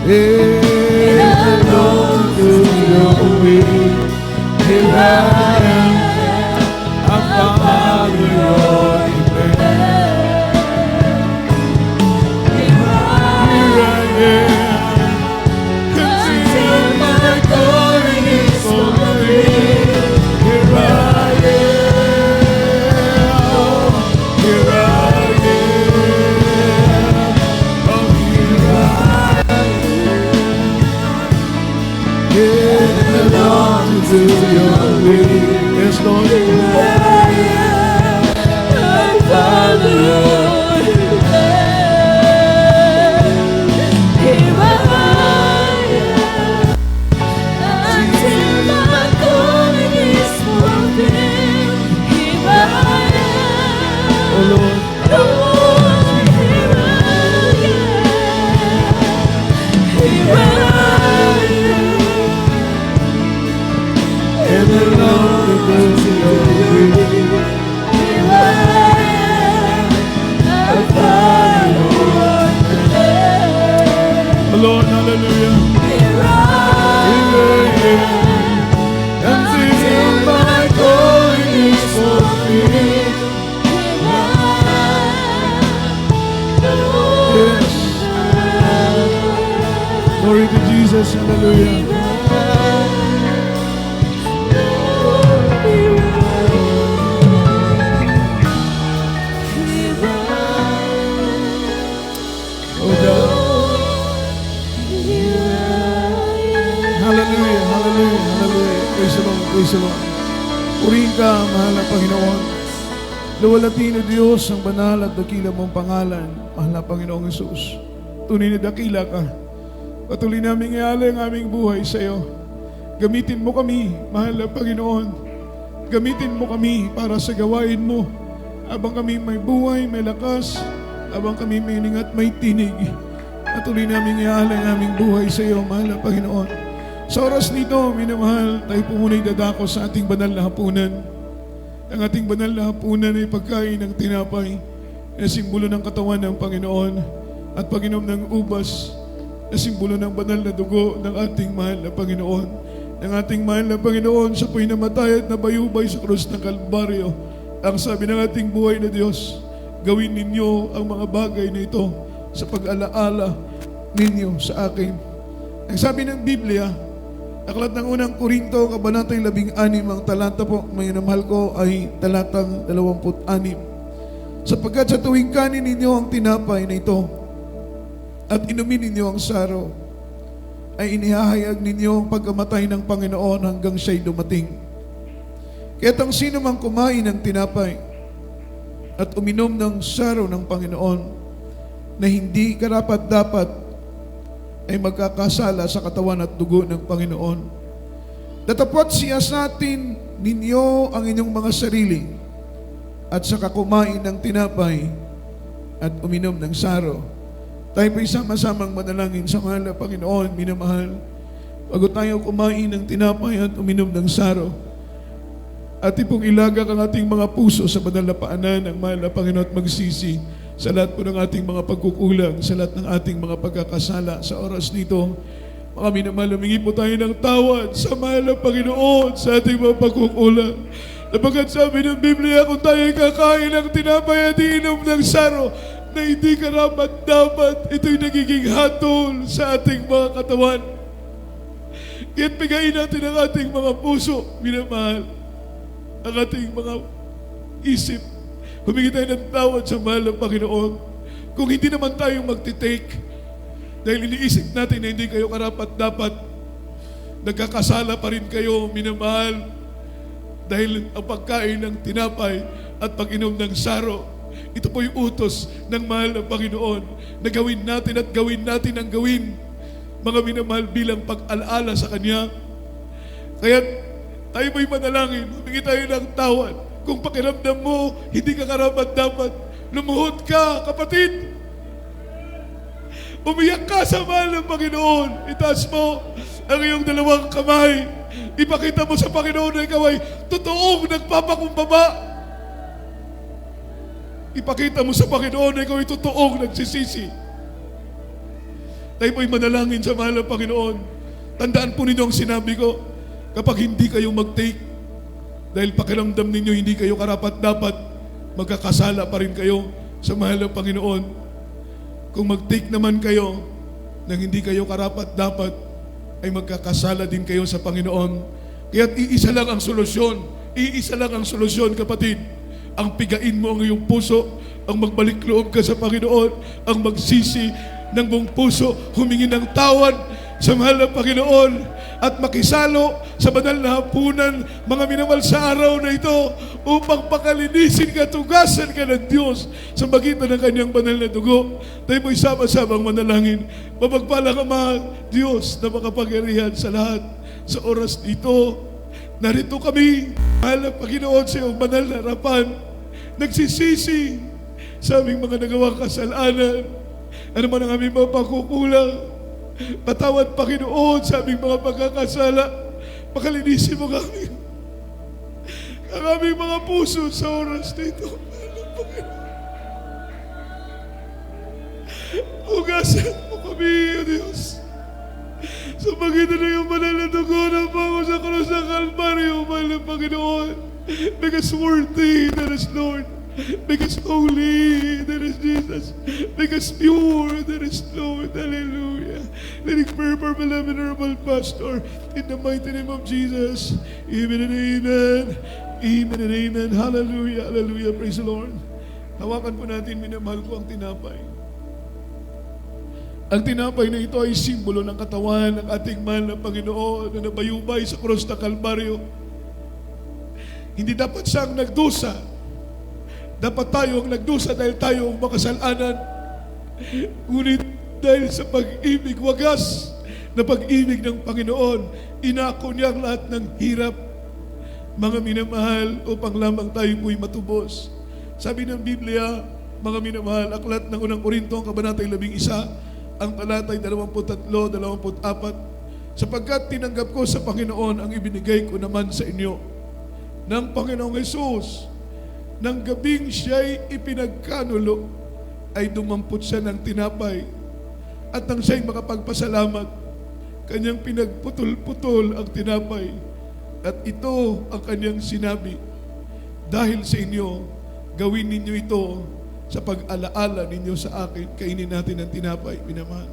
And I long to do your will. Here I am. I follow your command. Here I am. Until my calling is fulfilled. Here I am. Here I am. Oh, here I am. Yeah, I long to do your will. Yes, Lord. I follow your command. Here I am. Until my calling is fulfilled. Here I am. Oh, Lord. Lord, here I am. Here I am. And I long to do your will. Here I am. I follow your command. Oh, Lord, hallelujah. Here I am. Until my calling is fulfilled. Yes. Glory to Jesus, hallelujah. Oh God. Hallelujah, hallelujah, hallelujah. Praise the Lord, praise the Lord. Purihin ka, mahal na Panginoon. Luwalhati na Diyos ang banal at dakila mong pangalan, mahal na Panginoong Hesus. Tunay na dakila ka. Patuloy namin ialay ang aming buhay sa iyo. Gamitin mo kami, mahal na Panginoon. Gamitin mo kami para sa gawain mo. Habang kami may buhay, may lakas, habang kami may ningat, may tinig. Patuloy namin ialay ang aming buhay sa iyo, mahal na Panginoon. Sa oras nito, minamahal, tayo po muna'y dadako sa ating banal na hapunan. Ang ating banal na hapunan ay pagkain ng tinapay na simbolo ng katawan ng Panginoon at pag-inom ng ubas na simbolo ng banal na dugo ng ating mahal na Panginoon. Ng ating mahal na Panginoon, siya po'y namatay at nabayubay sa krus ng Kalbaryo. Ang sabi ng ating buhay na Diyos, gawin ninyo ang mga bagay na ito sa pag-alaala ninyo sa akin. Ang sabi ng Biblia, aklat ng unang Korinto, kabanatang 16, ang talata po, may namahal ko, ay talatang 26. Sapagkat sa tuwing kanin ninyo ang tinapay na ito at inumin ninyo ang saro, ay inihahayag ninyo ang pagkamatay ng Panginoon hanggang siya'y dumating. Kaya't ang sino mang kumain ng tinapay at uminom ng saro ng Panginoon na hindi karapat-dapat ay magkakasala sa katawan at dugo ng Panginoon. Datapot siyasatin ninyo ang inyong mga sarili at saka kumain ng tinapay at uminom ng saro. Tayo po'y sama-samang manalangin sa mahal na Panginoon, minamahal. Bago tayo kumain ng tinapay at uminom ng saro, ating pong ilagak ang ating mga puso sa banal na paanan ng mahal na Panginoon at magsisi sa lahat po ng ating mga pagkukulang, sa lahat ng ating mga pagkakasala sa oras nito. Mga minamahal, humingi po tayo ng tawad sa mahal na Panginoon sa ating mga pagkukulang. Napagkat sabi ng Biblia, kung tayo kakain ng tinapay at iinom ng saro na hindi karapat-dapat, ito'y nagiging hatol sa ating mga katawan. Kaya't bigayin natin ang ating mga puso, minamahal, ang ating mga isip. Humingi tayo ng tawad sa mahal ng Panginoon. Kung hindi naman tayo magtitake, dahil iniisip natin na hindi kayo karapat-dapat, nagkakasala pa rin kayo, minamahal, dahil ang pagkain ng tinapay at pag-inom ng saro, ito po yung utos ng mahal ng Panginoon na gawin natin at gawin natin ang gawin, mga minamahal, bilang pag-alaala sa Kanya. Kaya tayo mo'y manalangin, humingi tayo ng tawad. Kung pakiramdam mo, hindi ka karapat-dapat, lumuhod ka, kapatid. Umiyak ka sa mahal ng Panginoon. Itaas mo ang iyong dalawang kamay. Ipakita mo sa Panginoon na ikaw ay totoong nagpapakumbaba. Ipakita mo sa Panginoon na ikaw ay totoong nagsisisi. Tayo po'y manalangin sa mahal ng Panginoon. Tandaan po ninyo ang sinabi ko, kapag hindi kayo mag-take, dahil pakiramdam ninyo hindi kayo karapat-dapat, magkakasala pa rin kayo sa mahal ng Panginoon. Kung mag-take naman kayo nang hindi kayo karapat-dapat, ay magkakasala din kayo sa Panginoon. Kaya't iisa lang ang solusyon. Iisa lang ang solusyon, kapatid. Ang pigain mo ang iyong puso, ang magbalik loob ka sa Panginoon, ang magsisi ng buong puso, humingi ng tawad sa mahal ng Panginoon at makisalo sa banal na hapunan, mga minamahal, sa araw na ito upang pakalinisin ka, tugasan ka ng Diyos sa magitan ng Kanyang banal na dugo. Tayo mo'y sama-samang manalangin. Mapagpala ka, mga Diyos na makapangyarihan sa lahat. Sa oras dito, narito kami, mahal ng Panginoon, sa iyong banal na harapan, nagsisisi sa aming mga nagawang kasalanan, ano man ang aming mga pagkukulang. Patawad, Panginoon, sa aming mga pagkakasala. Pakalinisin mo kami, ang aming mga puso sa oras nito. Hugasan mo kami, O Diyos, sa magitan ng iyong banal na dugo ng bango sa krus ng Kalbaryo, mahal ng Panginoon. Make us worthy, that is Lord. Make us holy, that is Jesus. Make us pure, that is Lord. Hallelujah. Let it pray for beloved honorable pastor in the mighty name of Jesus. Amen and amen. Amen and amen. Hallelujah. Hallelujah. Praise the Lord. Hawakan po natin, minamahal ko, ang tinapay. Ang tinapay na ito ay simbolo ng katawan ng ating mahal na Panginoon na nabayubay sa krus ng Kalbaryo. Hindi dapat siyang nagdusa. Dapat tayo ang nagdusa dahil tayo ang makasalanan. Ngunit dahil sa pag-ibig, wagas na pag-ibig ng Panginoon, inako niya ang lahat ng hirap, mga minamahal, upang lamang tayo po'y matubos. Sabi ng Biblia, mga minamahal, aklat ng unang Korinto, ang kabanatay 11, ang talatay 23-24, sapagkat tinanggap ko sa Panginoon ang ibinigay ko naman sa inyo ng Panginoong Hesus. Nang gabing siya'y ipinagkanulo, ay dumampot siya ng tinapay. At nang siya'y makapagpasalamat, kanyang pinagputol-putol ang tinapay. At ito ang kanyang sinabi, dahil sa inyo, gawin ninyo ito sa pag-alaala ninyo sa akin. Kainin natin ang tinapay, minamahal.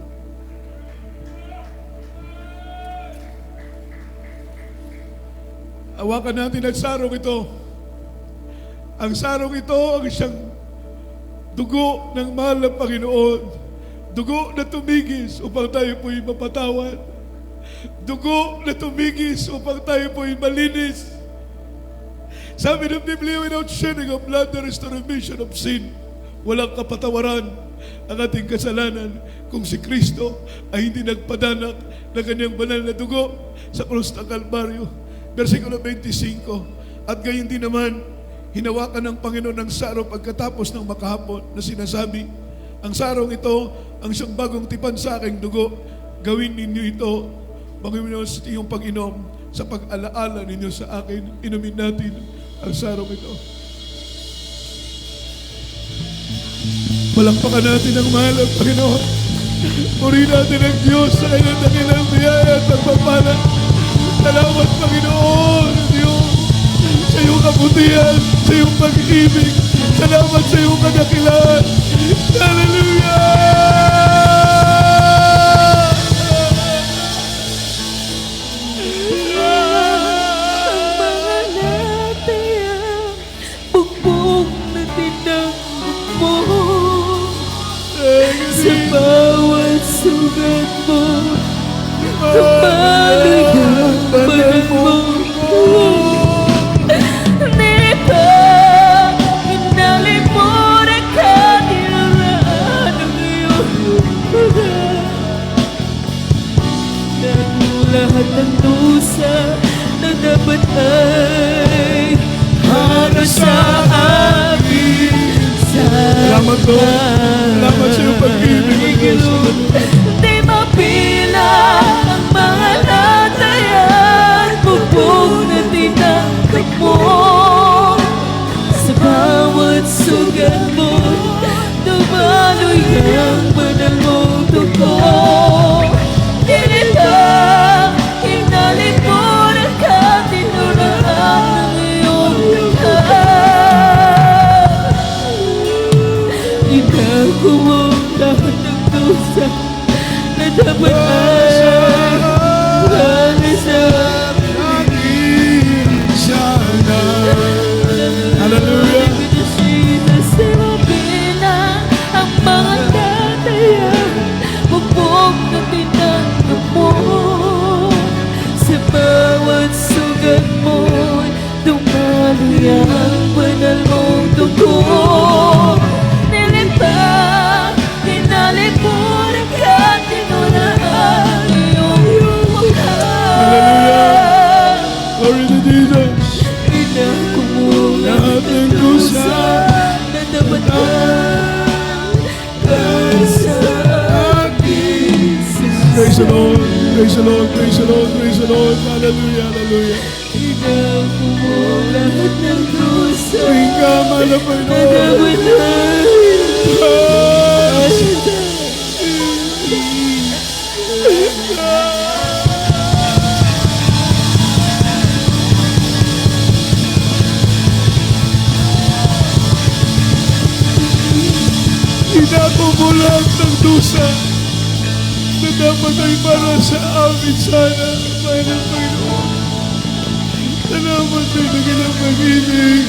Hawakan natin ang sarong ito. Ang sarong ito ang isang dugo ng mahal na Panginoon. Dugo na tumigis upang tayo po'y mapatawad. Dugo na tumigis upang tayo po'y malinis Sabi ng Biblia, without shedding of blood, there is the remission of sin. Walang kapatawaran ang ating kasalanan kung si Kristo ay hindi nagpadanak ng kanyang banal na dugo sa krus ng Kalbaryo. Versikulo 25, at gayon din naman, hinawakan ng Panginoon ng sarong pagkatapos ng makahapon na sinasabi, ang sarong ito, ang siyang bagong tipan sa aking dugo, gawin ninyo ito, Panginoon, sa iyong pag-inom, sa pag-alaala ninyo sa akin, inumin natin ang sarong ito. Palakpakan natin ang mahal ng Panginoon. Purihin natin ang Diyos sa kanyang dakilang biyaya at pagpapala. Salamat, Panginoon, Diyos, sa iyong kabutihan, sa iyong pag-ibig. Salamat sa iyong kadakilaan. Hallelujah! Sa bawat sugat mo, tumaloy ang banal mo. Di ba inalimutan ka nilaan ng iyong lugar? Ng lahat ng dusa na dapat ay halos sa akin. Salamat, Lord. Salamat sa iyong pag-ibig, Diyos. Di mapilang ang mga natayan, bubog na tinanggap mo. Sa bawat sugat mo, dumaloy ang banal mong dugo. Dinilang, inalimutan ka, tinuraan ng iyong lahat. Itago mo lahat ng dusa na dapat ay ranas sa aking sana. Hallelujah! Jesus, di mabilang ang mga tatayan, bubog na tinanggap mo. Sa bawat sugat mo, dumaloy ang banal mong dugo. Nilipang, inalimutan ka, tinuraan iyong mukha. Glory to Jesus! Inako mo Lahat ng dusa na dapat ay sa akin. Praise the Lord! Praise the Lord! Praise the Lord! Praise the Lord! Hallelujah! Hallelujah! Inako mo lahat ng dusa Tuwing ka, mahal na na Panginoon. dapat ay sa Inako mo lahat ng dusa na dapat ay para sa amin sana, mahal na Panginoon. Salamat sa dakilang pag-ibig.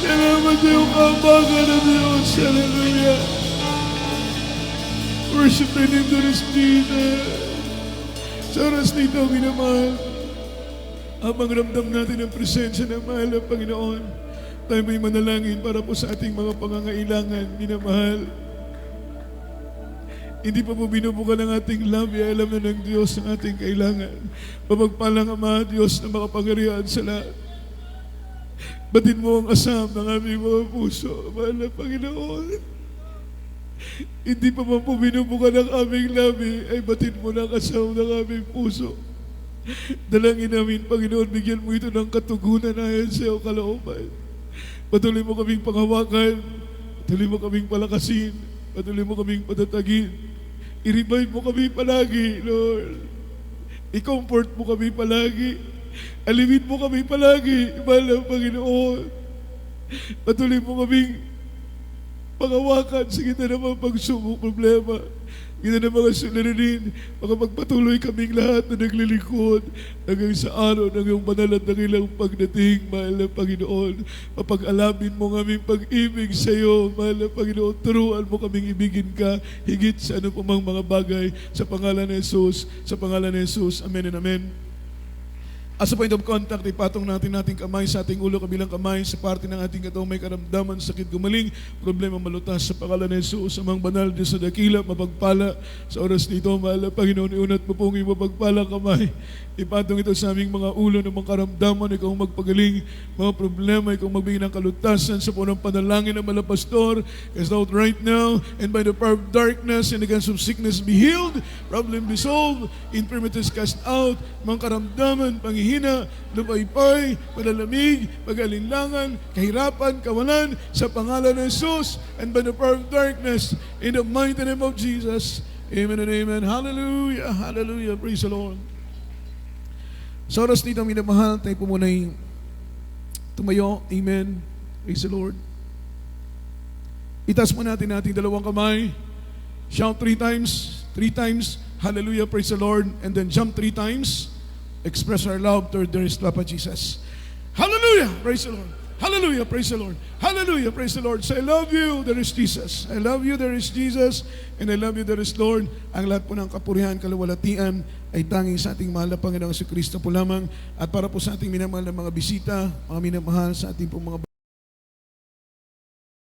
Salamat sa iyong kaambagan ng Diyos. Hallelujah. Worship the name of Jesus. Sa oras nito, minamahal, habang ramdam natin ang presensya ng mahal ng Panginoon, tayo may manalangin para po sa ating mga pangangailangan, minamahal. Hindi pa po binubuka ng ating labya, alam na ng Diyos ang ating kailangan. Mapagpalang Ama, Diyos na makapangyarihan sa lahat. Batin mo ang asam ng aming mga puso, mahal na Panginoon. Hindi pa man po binubuka ng aming labi, ay batin mo ng asam ng aming puso. Dalangin namin, Panginoon, bigyan mo ito ng katugunan ayon sa iyong kalooban. Patuloy mo kaming panghawakan, patuloy mo kaming palakasin, patuloy mo kaming patatagin. I-revive mo kami palagi, Lord. I-comfort mo kami palagi. Aliwin mo kami palagi, mahal ng Panginoon. Patuloy mo kaming panghawakan sa kita ng mga pagsubok problema. Kita ng mga suliranin, makapagpatuloy kaming lahat na naglilingkod hanggang sa araw ng iyong banal at dakilang pagdating, mahal na Panginoon. Mapag-alamin mo ng aming pag-ibig sa iyo, mahal na Panginoon. Turuan mo kaming ibigin ka higit sa ano pumang mga bagay sa pangalan ni Jesus, sa pangalan ni Jesus. Amen and amen. As a point of contact, ipatong natin ating kamay sa ating ulo, kabilang kamay sa parte ng ating katong may karamdaman, sakit gumaling, problema malutas sa pangalan ni Jesus, amang banal Diyos sa dakila, mapagpala sa oras nito, mahal na Panginoon, iunat mo pong mapagpala kamay. Ipatong ito sa aming mga ulo ng mga karamdaman, ikaw magpagaling, mga problema, ikaw magbigay ng kalutasan sa punong panalangin ng mga pastor, cast out right now, and by the power of darkness and the gangs of sickness be healed, problem be solved, infirmities cast out, mga karamdaman, panghihina, lumaypay, palalamig, pag-alinlangan, kahirapan, kawalan, sa pangalan ng Jesus, and by the power of darkness, in the mighty name of Jesus. Amen and amen. Hallelujah, hallelujah, praise the Lord. Sa oras nito, minamahal, tayo po muna'y tumayo. Amen. Praise the Lord. Itaas mo natin ating dalawang kamay. Shout 3 times. 3 times. Hallelujah, praise the Lord. And then jump 3 times. Express our love toward their Papa Jesus. Hallelujah, praise the Lord. Hallelujah, praise the Lord. Hallelujah, praise the Lord. Say, I love you, there is Jesus. I love you, there is Jesus. And I love you, there is Lord. Ang lahat po ng kapurihan, kaluwalhatian ay tanging sa ating mahal na Panginoong Kristo po lamang. At para po sa ating minamahal na mga bisita, mga minamahal sa ating po mga